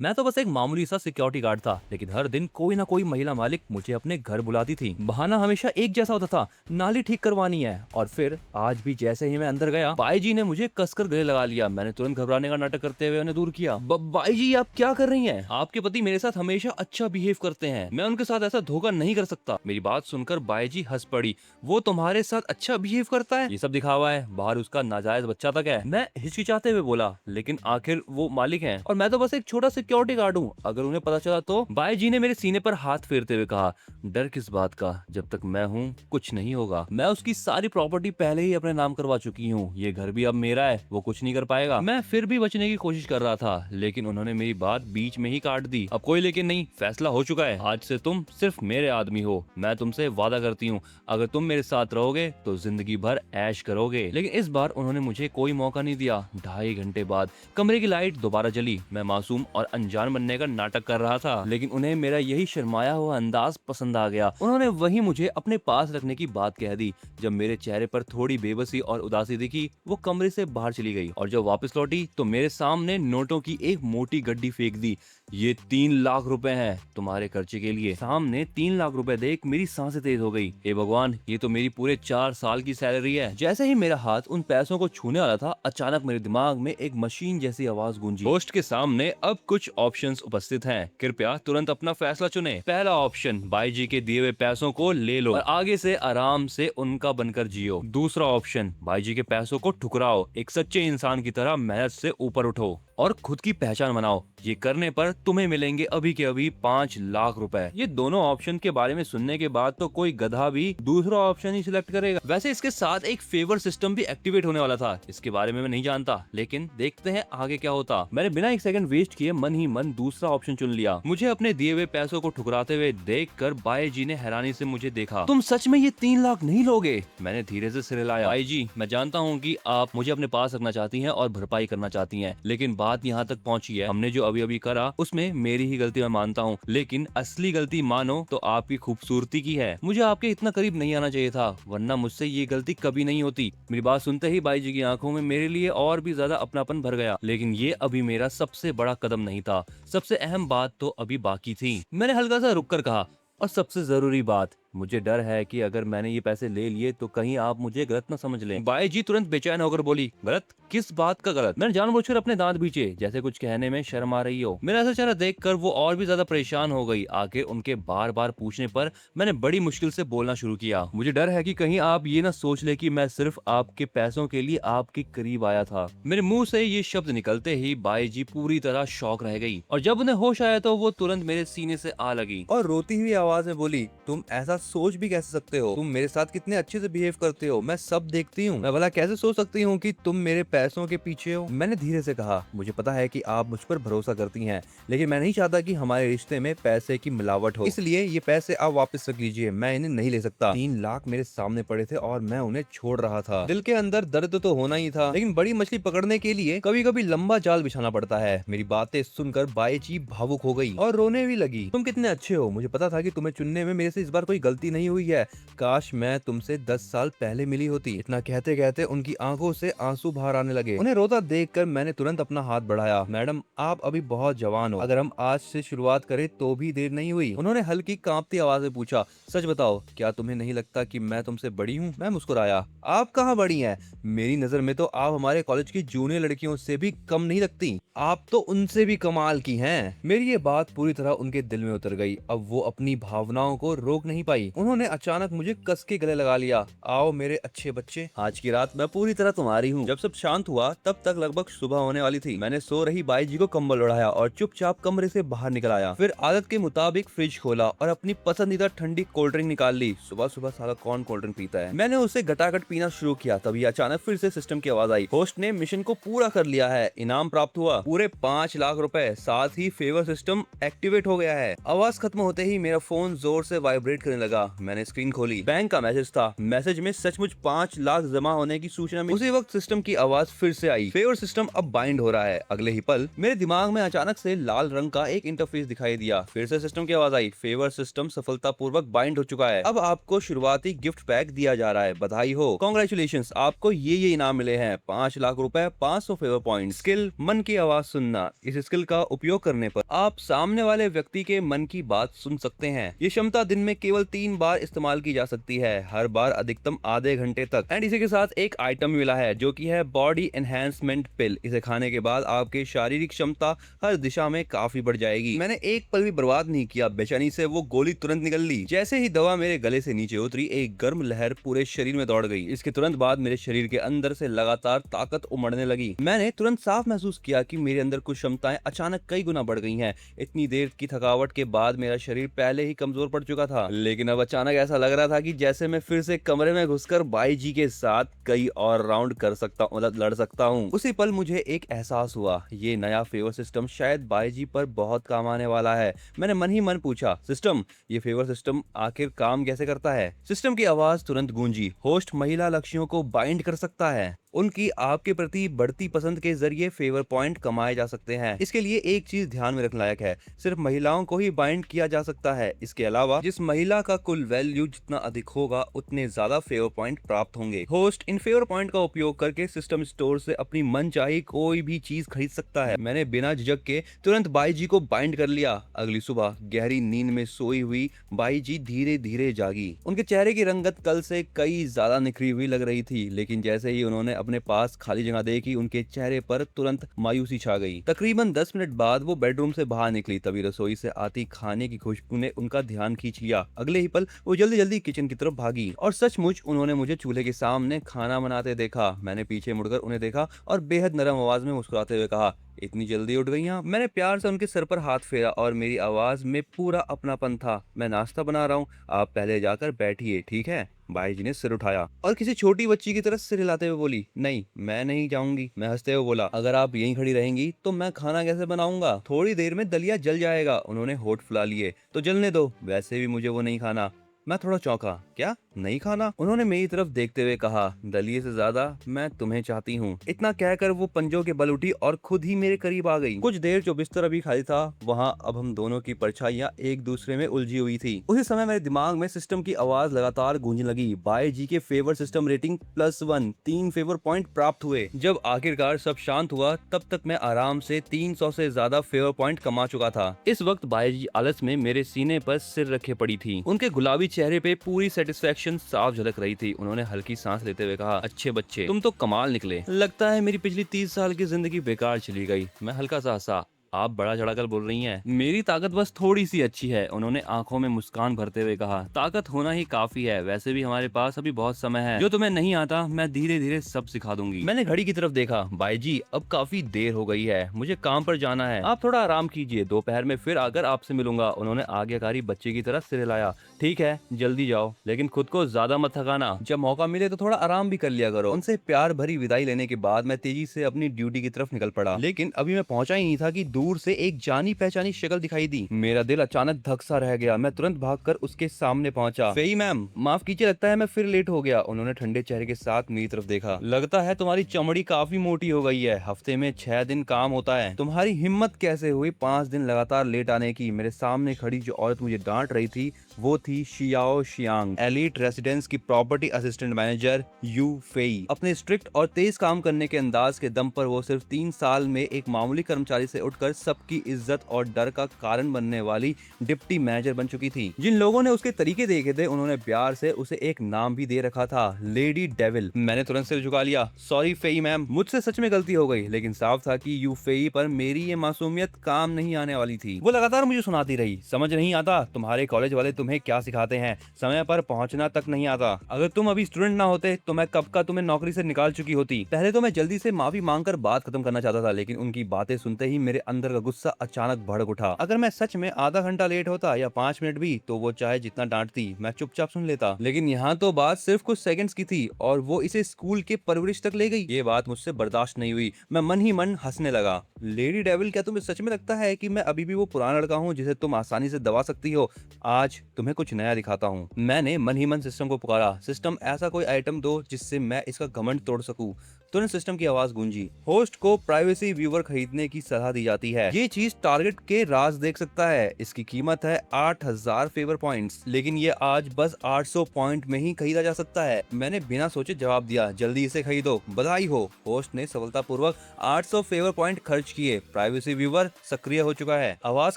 मैं तो बस एक मामूली सा सिक्योरिटी गार्ड था, लेकिन हर दिन कोई ना कोई महिला मालिक मुझे अपने घर बुलाती थी। बहाना हमेशा एक जैसा होता था, नाली ठीक करवानी है। और फिर आज भी जैसे ही मैं अंदर गया, बाई जी ने मुझे कसकर गले लगा लिया। मैंने तुरंत घबराने का नाटक करते हुए उन्हें दूर किया। बाई जी, आप क्या कर रही हैं? आपके पति मेरे साथ हमेशा अच्छा बिहेव करते हैं, मैं उनके साथ ऐसा धोखा नहीं कर सकता। मेरी बात सुनकर बाई जी हंस पड़ी। वो तुम्हारे साथ अच्छा बिहेव करता है? ये सब दिखावा है, बाहर उसका नाजायज बच्चा तक है। मैं हिचकिचाते हुए बोला, लेकिन आखिर वो मालिक हैं और मैं तो बस एक छोटा सिक्योरिटी गार्ड हूँ, अगर उन्हें पता चला तो? बाई जी ने मेरे सीने पर हाथ फेरते हुए कहा, डर किस बात का, जब तक मैं हूँ कुछ नहीं होगा। मैं उसकी सारी प्रॉपर्टी पहले ही अपने नाम करवा चुकी हूँ, ये घर भी अब मेरा है, वो कुछ नहीं कर पाएगा। मैं फिर भी बचने की कोशिश कर रहा था, लेकिन उन्होंने मेरी बात बीच में ही काट दी। अब कोई लेकिन नहीं, फैसला हो चुका है, आज से तुम सिर्फ मेरे आदमी हो। मैं तुमसे वादा करती हूँ, अगर तुम मेरे साथ रहोगे तो जिंदगी भर ऐश करोगे। लेकिन इस बार उन्होंने मुझे कोई मौका नहीं दिया। 2.5 घंटे बाद कमरे की लाइट दोबारा जली। मैं मासूम और अनजान बनने का नाटक कर रहा था, लेकिन उन्हें मेरा यही शर्माया हुआ अंदाज पसंद आ गया। उन्होंने वही मुझे अपने पास रखने की बात कह दी। जब मेरे चेहरे पर थोड़ी बेबसी और उदासी दिखी, वो कमरे से बाहर चली गई और जब वापस लौटी तो मेरे सामने नोटों की एक मोटी गड्डी फेंक दी। ये 3 लाख रुपए हैं तुम्हारे खर्चे के लिए। सामने 3 लाख रुपए देख मेरी सांसें तेज हो गई। हे भगवान, ये तो मेरी पूरे 4 साल की सैलरी है। जैसे ही मेरा हाथ उन पैसों को छूने वाला था, अचानक मेरे दिमाग में एक मशीन जैसी आवाज गूंजी, होस्ट के सामने अब कुछ ऑप्शंस उपस्थित हैं, कृपया तुरंत अपना फैसला चुने। पहला ऑप्शन, बाई जी के दिए हुए पैसों को ले लो और आगे से आराम से उनका बनकर जियो। दूसरा ऑप्शन, बाई जी के पैसों को ठुकराओ, एक सच्चे इंसान की तरह मेहनत से ऊपर उठो और खुद की पहचान बनाओ। ये करने पर तुम्हें मिलेंगे अभी के अभी 5 लाख रुपए। ये दोनों ऑप्शन के बारे में सुनने के बाद तो कोई गधा भी दूसरा ऑप्शन ही सिलेक्ट करेगा। वैसे इसके साथ एक फेवर सिस्टम भी एक्टिवेट होने वाला था, इसके बारे में मैं नहीं जानता, लेकिन देखते हैं आगे क्या होता। मैंने बिना एक सेकंड वेस्ट किए मन ही मन दूसरा ऑप्शन चुन लिया। मुझे अपने दिए हुए पैसों को ठुकराते हुए देख कर बाई जी ने हैरानी से मुझे देखा। तुम सच में ये 3 लाख नहीं लोगे? मैंने धीरे से सिर हिलाया। बाई जी, मैं जानता हूँ कि आप मुझे अपने पास रखना चाहती हैं और भरपाई करना चाहती हैं, लेकिन बात यहाँ तक पहुँची है, हमने जो अभी अभी करा उसमें मेरी ही गलती मैं मानता हूँ, लेकिन असली गलती मानो तो आपकी खूबसूरती की है। मुझे आपके इतना करीब नहीं आना चाहिए था, वरना मुझसे ये गलती कभी नहीं होती। मेरी बात सुनते ही बाई जी की आंखों में मेरे लिए और भी ज्यादा अपनापन भर गया, लेकिन ये अभी मेरा सबसे बड़ा कदम नहीं था। सबसे अहम बात तो अभी बाकी थी। मैंने हल्का सा रुक कर कहा, और सबसे जरूरी बात, मुझे डर है कि अगर मैंने ये पैसे ले लिए तो कहीं आप मुझे गलत ना समझ लें। बाई जी तुरंत बेचैन होकर बोली, गलत? किस बात का गलत? मैंने जानबूझकर अपने दांत बीचे, जैसे कुछ कहने में शर्म आ रही हो। मेरा ऐसा चेहरा देखकर वो और भी ज्यादा परेशान हो गई। आखिर उनके बार बार पूछने पर मैंने बड़ी मुश्किल से बोलना शुरू किया, मुझे डर है कि कहीं आप ये ना सोच ले कि मैं सिर्फ आपके पैसों के लिए आपके करीब आया था। मेरे मुंह से ये शब्द निकलते ही बाई जी पूरी तरह शॉक रह गई और जब उन्हें होश आया तो वो तुरंत मेरे सीने से आ लगी और रोती हुई आवाज में बोली, तुम ऐसा सोच भी कैसे सकते हो? तुम मेरे साथ कितने अच्छे से बिहेव करते हो, मैं सब देखती हूँ। मैं भला कैसे सोच सकती हूँ कि तुम मेरे पैसों के पीछे हो? मैंने धीरे से कहा, मुझे पता है कि आप मुझ पर भरोसा करती हैं, लेकिन मैं नहीं चाहता कि हमारे रिश्ते में पैसे की मिलावट हो, इसलिए ये पैसे आप वापस रख लीजिए, मैं इन्हें नहीं ले सकता। 3 लाख मेरे सामने पड़े थे और मैं उन्हें छोड़ रहा था। दिल के अंदर दर्द तो होना ही था, लेकिन बड़ी मछली पकड़ने के लिए कभी कभी लंबा जाल बिछाना पड़ता है। मेरी बातें सुनकर बाई जी भावुक हो गई और रोने भी लगी। तुम कितने अच्छे हो, मुझे पता था कि तुम्हें चुनने में मेरे से इस बार कोई गलती नहीं हुई है, काश मैं तुमसे 10 साल पहले मिली होती। इतना कहते कहते उनकी आंखों से आंसू बाहर आने लगे। उन्हें रोता देखकर मैंने तुरंत अपना हाथ बढ़ाया। मैडम, आप अभी बहुत जवान हो, अगर हम आज से शुरुआत करें तो भी देर नहीं हुई। उन्होंने हल्की कांपती आवाज में पूछा, सच बताओ, क्या तुम्हें नहीं लगता कि मैं तुमसे बड़ी हूँ? मैं मुस्कुराया, आप कहाँ बड़ी हैं? मेरी नजर में तो आप हमारे कॉलेज की जूनियर लड़कियों से भी कम नहीं लगती, आप तो उनसे भी कमाल की हैं। मेरी ये बात पूरी तरह उनके दिल में उतर गई। अब वो अपनी भावनाओं को रोक नहीं पाई। उन्होंने अचानक मुझे कस के गले लगा लिया। आओ मेरे अच्छे बच्चे, आज की रात मैं पूरी तरह तुम्हारी हूँ। जब सब शांत हुआ तब तक लगभग सुबह होने वाली थी। मैंने सो रही बाई जी को कंबल ओढ़ाया और चुपचाप कमरे से बाहर निकल आया। फिर आदत के मुताबिक फ्रिज खोला और अपनी पसंदीदा ठंडी कोल्ड ड्रिंक निकाल ली। सुबह सुबह साला कौन कोल्ड ड्रिंक पीता है। मैंने उसे गटागट पीना शुरू किया, तभी अचानक फिर से सिस्टम की आवाज आई, होस्ट ने मिशन को पूरा कर लिया है, इनाम प्राप्त हुआ पूरे 5 लाख रुपए, साथ ही फेवर सिस्टम एक्टिवेट हो गया है। आवाज खत्म होते ही मेरा फोन जोर से वाइब्रेट करने लगा। मैंने स्क्रीन खोली, बैंक का मैसेज था। मैसेज में सचमुच 5 लाख जमा होने की सूचना मिली। उसी वक्त सिस्टम की आवाज फिर से आई, फेवर सिस्टम अब बाइंड हो रहा है। अगले ही पल मेरे दिमाग में अचानक से लाल रंग का एक इंटरफेस दिखाई दिया। फिर से सिस्टम की आवाज आई, फेवर सिस्टम सफलतापूर्वक बाइंड हो चुका है, अब आपको शुरुआती गिफ्ट पैक दिया जा रहा है, बधाई हो, कांग्रेचुलेशंस, आपको ये इनाम मिले हैं, 5 लाख रुपए, 500 फेवर पॉइंट, स्किल, मन की आवाज आवाज सुनना। इस स्किल का उपयोग करने पर आप सामने वाले व्यक्ति के मन की बात सुन सकते हैं। ये क्षमता दिन में केवल 3 बार इस्तेमाल की जा सकती है, हर बार अधिकतम आधे घंटे तक। एंड इसी के साथ एक आइटम मिला है जो कि है बॉडी एनहेंसमेंट पिल। इसे खाने के बाद आपकी शारीरिक क्षमता हर दिशा में काफी बढ़ जाएगी। मैंने एक पल भी बर्बाद नहीं किया, बेचैनी से वो गोली तुरंत निकल ली। जैसे ही दवा मेरे गले से नीचे उतरी, एक गर्म लहर पूरे शरीर में दौड़ गई। इसके तुरंत बाद मेरे शरीर के अंदर से लगातार ताकत उमड़ने लगी। मैंने तुरंत साफ महसूस किया कि मेरे अंदर कुछ क्षमताएं अचानक कई गुना बढ़ गई हैं। इतनी देर की थकावट के बाद मेरा शरीर पहले ही कमजोर पड़ चुका था, लेकिन अब अचानक ऐसा लग रहा था कि जैसे मैं फिर से कमरे में घुसकर बाई जी के साथ कई और राउंड कर सकता हूँ, मतलब लड़ सकता हूँ। उसी पल मुझे एक एहसास हुआ, ये नया फेवर सिस्टम शायद बाई जी पर बहुत काम आने वाला है। मैंने मन ही मन पूछा, सिस्टम, ये फेवर सिस्टम आखिर काम कैसे करता है? सिस्टम की आवाज तुरंत गूंजी, होस्ट महिला लक्ष्यों को बाइंड कर सकता है। उनकी आपके प्रति बढ़ती पसंद के जरिए फेवर पॉइंट कमाए जा सकते हैं। इसके लिए एक चीज ध्यान में रखने लायक है, सिर्फ महिलाओं को ही बाइंड किया जा सकता है। इसके अलावा जिस महिला का कुल वैल्यू जितना अधिक होगा, उतने ज्यादा फेवर पॉइंट प्राप्त होंगे। होस्ट इन फेवर पॉइंट का उपयोग करके सिस्टम स्टोर से अपनी मनचाही कोई भी चीज खरीद सकता है। मैंने बिना झिझक के तुरंत बाई जी को बाइंड कर लिया। अगली सुबह गहरी नींद में सोई हुई बाई जी धीरे धीरे जागी। उनके चेहरे की रंगत कल से कई ज्यादा निखरी हुई लग रही थी, लेकिन जैसे ही उन्होंने अपने पास खाली जगह देखी, उनके चेहरे पर तुरंत मायूसी छा गई। तकरीबन 10 मिनट बाद वो बेडरूम से बाहर निकली, तभी रसोई से आती खाने की खुशबू ने उनका ध्यान खींच लिया। अगले ही पल वो जल्दी जल्दी किचन की तरफ भागी और सचमुच उन्होंने मुझे चूल्हे के सामने खाना बनाते देखा। मैंने पीछे मुड़कर उन्हें देखा और बेहद नरम आवाज में मुस्कुराते हुए कहा, इतनी जल्दी उठ गई हैं? मैंने प्यार से उनके सर पर हाथ फेरा और मेरी आवाज में पूरा अपनापन था। मैं नाश्ता बना रहा हूँ, आप पहले जाकर बैठिए, ठीक है? भाई जी ने सिर उठाया और किसी छोटी बच्ची की तरह सिर हिलाते हुए बोली, नहीं, मैं नहीं जाऊंगी। मैं हंसते हुए बोला, अगर आप यहीं खड़ी रहेंगी तो मैं खाना कैसे बनाऊंगा? थोड़ी देर में दलिया जल जाएगा। उन्होंने होठ फुला लिए, तो जलने दो, वैसे भी मुझे वो नहीं खाना। मैं थोड़ा चौंका, क्या नहीं खाना? उन्होंने मेरी तरफ देखते हुए कहा, दलिए से ज्यादा मैं तुम्हें चाहती हूँ। इतना कहकर वो पंजों के बल उठी और खुद ही मेरे करीब आ गई। कुछ देर जो बिस्तर अभी खाली था, वहाँ अब हम दोनों की परछाइयाँ एक दूसरे में उलझी हुई थी। उसी समय मेरे दिमाग में सिस्टम की आवाज लगातार गूंजने लगी, बाई जी के favour system rating +1, 3 favour point प्राप्त हुए। जब आखिरकार सब शांत हुआ, तब तक मैं आराम से 300 से ज्यादा फेवर पॉइंट कमा चुका था। इस वक्त बाई जी आलस में मेरे सीने पर सिर रखे पड़ी थी। उनके गुलाबी चेहरे पे पूरी सेटिस्फेक्शन साफ झलक रही थी। उन्होंने हल्की सांस लेते हुए कहा, अच्छे बच्चे, तुम तो कमाल निकले। लगता है मेरी पिछली 30 साल की जिंदगी बेकार चली गई। मैं हल्का सा हंसा, आप बड़ा चढ़ाकर बोल रही हैं। मेरी ताकत बस थोड़ी सी अच्छी है। उन्होंने आंखों में मुस्कान भरते हुए कहा, ताकत होना ही काफी है। वैसे भी हमारे पास अभी बहुत समय है। जो तुम्हें नहीं आता मैं धीरे धीरे सब सिखा दूंगी। मैंने घड़ी की तरफ देखा, बाई जी अब काफी देर हो गई है, मुझे काम पर जाना है। आप थोड़ा आराम कीजिए, दोपहर में फिर आकर आपसे मिलूंगा। उन्होंने आज्ञाकारी बच्चे की तरह सिर हिलाया, ठीक है, जल्दी जाओ, लेकिन खुद को ज्यादा मत थकाना। जब मौका मिले तो थोड़ा आराम भी कर लिया करो। उनसे प्यार भरी विदाई लेने के बाद मैं तेजी से अपनी ड्यूटी की तरफ निकल पड़ा, लेकिन अभी मैं पहुंचा ही नहीं था कि दूर से एक जानी पहचानी शक्ल दिखाई दी। मेरा दिल अचानक धक सा रह गया। मैं तुरंत भागकर उसके सामने पहुंचा। फेई मैम, माफ कीजिए, लगता है मैं फिर लेट हो गया। उन्होंने ठंडे चेहरे के साथ मेरी तरफ देखा, लगता है तुम्हारी चमड़ी काफी मोटी हो गई है। हफ्ते में 6 दिन काम होता है, तुम्हारी हिम्मत कैसे हुई 5 दिन लगातार लेट आने की? मेरे सामने खड़ी जो औरत मुझे डांट रही थी, वो थी शियाओ शियांग, एलीट रेसिडेंस की property assistant manager you Fei. अपने स्ट्रिक्ट और तेज काम करने के अंदाज के दम पर वो सिर्फ 3 साल में एक मामूली कर्मचारी से उठकर सबकी इज्जत और डर का कारण बनने वाली डिप्टी मैनेजर बन चुकी थी। जिन लोगों ने उसके तरीके देखे थे, उन्होंने प्यार से उसे एक नाम भी दे रखा था, लेडी डेविल। मैंने तुरंत सिर झुका लिया, सॉरी फेई मैम, मुझसे सच में गलती हो गई। लेकिन साफ था कि यू फेई पर मेरी ये मासूमियत काम नहीं आने वाली थी। वो लगातार मुझे सुनाती रही, समझ नहीं आता तुम्हारे कॉलेज वाले तुम्हें क्या सिखाते हैं, समय पर पहुंचना तक नहीं आता। अगर तुम अभी स्टूडेंट ना होते तो मैं कब का तुम्हें नौकरी से निकाल चुकी होती। पहले तो मैं जल्दी से माफी मांगकर बात खत्म करना चाहता था, लेकिन उनकी बातें सुनते ही मेरे अंदर का गुस्सा अचानक भड़क उठा। अगर मैं सच में आधा घंटा लेट होता या 5 मिनट भी, तो वो चाहे जितना डांटती मैं चुपचाप सुन लेता। लेकिन यहाँ तो बात सिर्फ कुछ सेकंड्स की थी और वो इसे स्कूल के परवरिश तक ले गई। ये बात मुझसे बर्दाश्त नहीं हुई। मैं मन ही मन हंसने लगा। लेडी डेविल, क्या तुम्हें सच में लगता है कि मैं अभी भी वो पुराना लड़का हूँ जिसे तुम आसानी से दबा सकती हो? आज तुम्हें कुछ नया दिखाता हूँ। मैंने मन ही मन सिस्टम को पुकारा, सिस्टम ऐसा कोई आइटम दो जिससे मैं इसका घमंड तोड़ सकूं। तुरंत सिस्टम की आवाज गूंजी। होस्ट को प्राइवेसी व्यूवर खरीदने की सलाह दी जाती है। ये चीज टारगेट के राज देख सकता है। इसकी कीमत है 8000 फेवर पॉइंट्स, लेकिन ये आज बस 800 पॉइंट में ही खरीदा जा सकता है। मैंने बिना सोचे जवाब दिया, जल्दी इसे खरीदो। बधाई हो, होस्ट ने सफलतापूर्वक 800 फेवर पॉइंट खर्च किए। प्राइवेसी व्यूवर सक्रिय हो चुका है। आवाज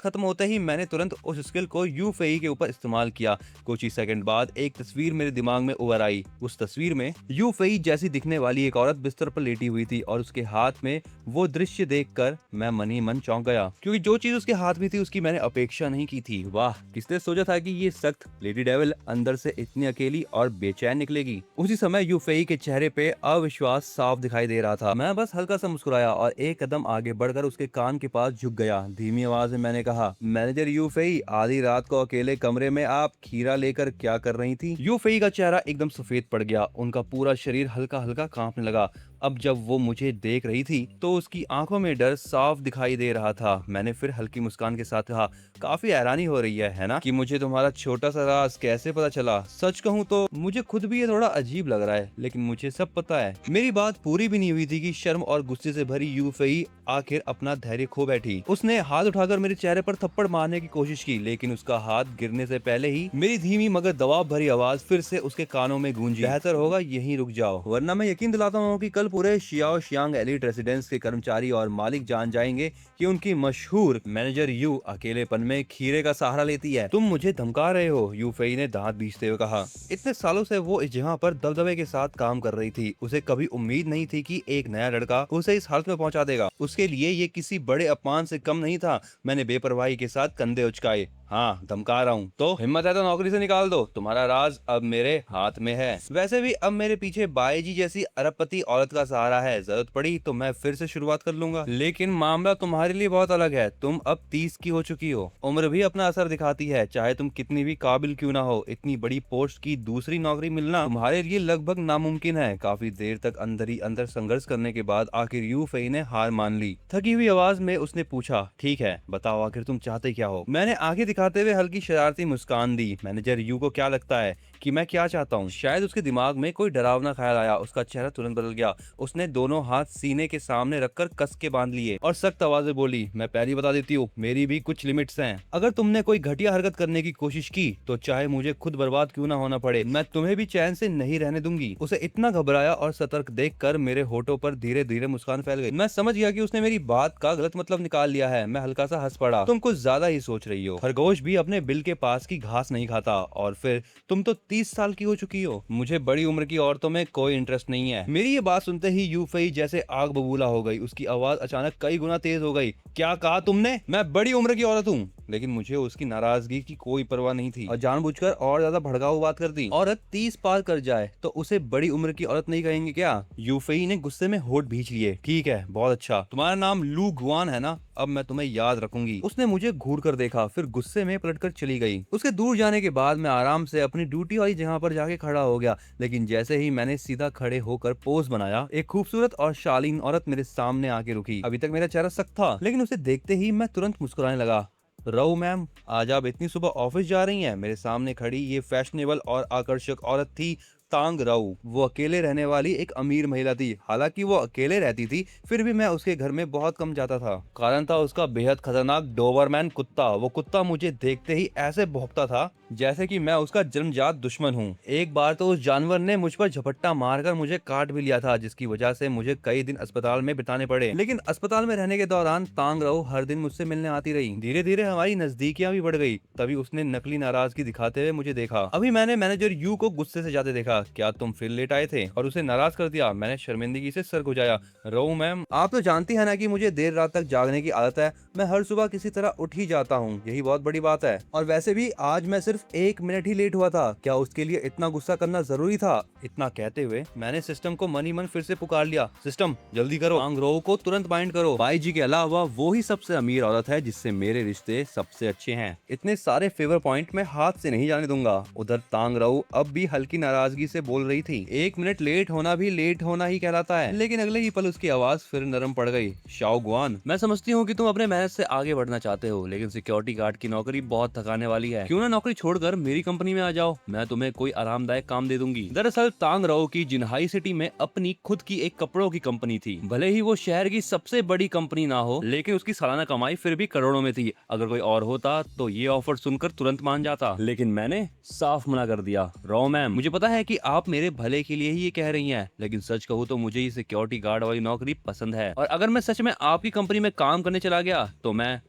खत्म होते ही मैंने तुरंत उस स्किल को यूफेई के ऊपर इस्तेमाल किया। कुछ ही सेकंड बाद एक तस्वीर मेरे दिमाग में उभर आई। उस तस्वीर में यूफेई जैसी दिखने वाली एक औरत बिस्तर पर लेटी हुई थी और उसके हाथ में वो दृश्य देखकर मैं मन ही मन चौंक गया, क्योंकि जो चीज उसके हाथ में थी उसकी मैंने अपेक्षा नहीं की थी। वाह, किसने सोचा था कि ये सख्त लेडी डेविल अंदर से इतनी अकेली और बेचैन निकलेगी। उसी समय यूफेई के चेहरे पे अविश्वास साफ दिखाई दे रहा था। मैं बस हल्का सा मुस्कुराया और एक कदम आगे बढ़कर उसके कान के पास झुक गया। धीमी आवाज में मैंने कहा, मैनेजर यूफेई, आधी रात को अकेले कमरे में आप खीरा लेकर क्या कर रही थी? यूफेई का चेहरा एकदम सफेद पड़ गया। उनका पूरा शरीर हल्का हल्का कांपने लगा। अब जब वो मुझे देख रही थी तो उसकी आंखों में डर साफ दिखाई दे रहा था। मैंने फिर हल्की मुस्कान के साथ कहा, काफी हैरानी हो रही है ना, कि मुझे तुम्हारा छोटा सा राज कैसे पता चला? सच कहूँ तो मुझे खुद भी ये थोड़ा अजीब लग रहा है, लेकिन मुझे सब पता है। मेरी बात पूरी भी नहीं हुई थी कि शर्म और गुस्से से भरी यूफेई आखिर अपना धैर्य खो बैठी। उसने हाथ उठाकर मेरे चेहरे पर थप्पड़ मारने की कोशिश की, लेकिन उसका हाथ गिरने से पहले ही मेरी धीमी मगर दबाव भरी आवाज फिर से उसके कानों में गूंजी, बेहतर होगा यहीं रुक जाओ, वरना मैं यकीन दिलाता हूँ कि कल पूरे शियाओ शियांग एलिट रेसिडेंस के कर्मचारी और मालिक जान जाएंगे कि उनकी मशहूर मैनेजर यू अकेलेपन में खीरे का सहारा लेती है। तुम मुझे धमका रहे हो, यूफेई ने दांत बीचते हुए कहा। इतने सालों से वो इस जगह पर दबदबे के साथ काम कर रही थी। उसे कभी उम्मीद नहीं थी कि एक नया लड़का उसे इस हालत में पहुंचा देगा। उसके लिए ये किसी बड़े अपमान से कम नहीं था। मैंने बेपरवाही के साथ कंधे उचकाए। हाँ, धमका रहा हूँ तो हिम्मत है तो नौकरी से निकाल दो। तुम्हारा राज अब मेरे हाथ में है। वैसे भी अब मेरे पीछे बाईजी जैसी अरबपति औरत का सहारा है। जरूरत पड़ी तो मैं फिर से शुरुआत कर लूंगा। लेकिन मामला तुम्हारे लिए बहुत अलग है। तुम अब 30 की हो चुकी हो। उम्र भी अपना असर दिखाती है। चाहे तुम कितनी भी काबिल क्यों ना हो, इतनी बड़ी पोस्ट की दूसरी नौकरी मिलना तुम्हारे लिए लगभग नामुमकिन है। काफी देर तक अंदर ही अंदर संघर्ष करने के बाद आखिर यूफेई ने हार मान ली। थकी हुई आवाज में उसने पूछा, ठीक है, बताओ आखिर तुम चाहते क्या हो? मैंने आगे दिखाते हुए हल्की शरारती मुस्कान दी। मैनेजर यू को क्या लगता है कि मैं क्या चाहता हूँ? शायद उसके दिमाग में कोई डरावना ख्याल आया। उसका चेहरा तुरंत बदल गया। उसने दोनों हाथ सीने के सामने रखकर कस के बांध लिए और सख्त आवाज में बोली, मैं पहले बता देती हूँ, मेरी भी कुछ लिमिट्स हैं। अगर तुमने कोई घटिया हरकत करने की कोशिश की तो चाहे मुझे खुद बर्बाद क्यों ना होना पड़े, मैं तुम्हें भी चैन से नहीं रहने दूंगी। उसे इतना घबराया और सतर्क देखकर मेरे होठों पर धीरे धीरे मुस्कान फैल गई। मैं समझ गया कि उसने मेरी बात का गलत मतलब निकाल लिया है। मैं हल्का सा हंस पड़ा। तुम कुछ ज्यादा ही सोच रही हो। खरगोश भी अपने बिल के पास की घास नहीं खाता। और फिर तुम तो 30 साल की हो चुकी हो। मुझे बड़ी उम्र की औरतों में कोई इंटरेस्ट नहीं है। मेरी ये बात सुनते ही यूफेई जैसे आग बबूला हो गई। उसकी आवाज अचानक कई गुना तेज हो गई। क्या कहा तुमने? मैं बड़ी उम्र की औरत हूँ। लेकिन मुझे उसकी नाराजगी की कोई परवाह नहीं थी और जानबूझकर और ज्यादा भड़काऊ बात कर दी। औरत 30 पार कर जाए तो उसे बड़ी उम्र की औरत नहीं कहेंगे क्या? यूफेई ने गुस्से में होठ भींच लिए। ठीक है, बहुत अच्छा। तुम्हारा नाम लू गुआन है ना? अब मैं तुम्हें याद रखूंगी। उसने मुझे घूर कर देखा, फिर गुस्से में पलटकर चली गई। उसके दूर जाने के बाद मैं आराम से अपनी ड्यूटी वाली जगह पर जाके खड़ा हो गया। लेकिन जैसे ही मैंने सीधा खड़े होकर पोज बनाया, एक खूबसूरत और शालीन औरत मेरे सामने आके रुकी। अभी तक मेरा चेहरा सख्त था, लेकिन उसे देखते ही मैं तुरंत मुस्कुराने लगा। रऊ मैम, आज आप इतनी सुबह ऑफिस जा रही हैं? मेरे सामने खड़ी ये फैशनेबल और आकर्षक औरत थी तांग राउ। वो अकेले रहने वाली एक अमीर महिला थी। हालांकि वो अकेले रहती थी, फिर भी मैं उसके घर में बहुत कम जाता था। कारण था उसका बेहद खतरनाक डोबरमैन कुत्ता। वो कुत्ता मुझे देखते ही ऐसे भौंकता था जैसे कि मैं उसका जन्मजात दुश्मन हूँ। एक बार तो उस जानवर ने मुझ पर झपट्टा मारकर मुझे काट भी लिया था, जिसकी वजह से मुझे कई दिन अस्पताल में बिताने पड़े। लेकिन अस्पताल में रहने के दौरान तांग राउ हर दिन मुझसे मिलने आती रही। धीरे धीरे हमारी नजदीकियां भी बढ़ गई। तभी उसने नकली नाराजगी दिखाते हुए मुझे देखा। अभी मैंने मैनेजर यू को गुस्से से जाते देखा। क्या तुम फिर लेट आए थे? और उसे नाराज कर दिया। मैंने शर्मिंदगी से सर खुजाया। रऊ मैम, आप तो जानती है ना कि मुझे देर रात तक जागने की आदत है। मैं हर सुबह किसी तरह उठ ही जाता हूँ, यही बहुत बड़ी बात है। और वैसे भी आज मैं सिर्फ 1 मिनट ही लेट हुआ था। क्या उसके लिए इतना गुस्सा करना जरूरी था? इतना कहते हुए मैंने सिस्टम को मन ही मन फिर से पुकार लिया। सिस्टम, जल्दी करो, तांग राउ को तुरंत बाइंड करो। बाई जी के अलावा वो ही सबसे अमीर औरत है जिससे मेरे रिश्ते सबसे अच्छे हैं। इतने सारे फेवर पॉइंट मैं हाथ से नहीं जाने दूंगा। उधर तांग राउ अब भी हल्की नाराजगी से बोल रही थी। 1 मिनट लेट होना भी लेट होना ही कहलाता है। लेकिन अगले ही पल उसकी आवाज फिर नरम पड़ गई। शाओ गुआन, मैं समझती हूँ कि तुम अपने मेहनत से आगे बढ़ना चाहते हो, लेकिन सिक्योरिटी गार्ड की नौकरी बहुत थकाने वाली है। क्यों ना नौकरी छोड़कर मेरी कंपनी में आ जाओ, मैं तुम्हें कोई आरामदायक काम दे दूंगी। दरअसल तांग राओ की जिनहाई सिटी में अपनी खुद की एक कपड़ों की कंपनी थी। भले ही वो शहर की सबसे बड़ी कंपनी ना हो, लेकिन उसकी सालाना कमाई फिर भी करोड़ों में थी। अगर कोई और होता तो ये ऑफर सुनकर तुरंत मान जाता, लेकिन मैंने साफ मना कर दिया। राओ मैम, मुझे पता है कि आप मेरे भले के लिए ही ये कह रही हैं, लेकिन सच कहूँ तो मुझे ये सिक्योरिटी गार्ड वाली नौकरी पसंद है, और अगर मैं सच में आपकी कंपनी में काम करने चला गया तो मैं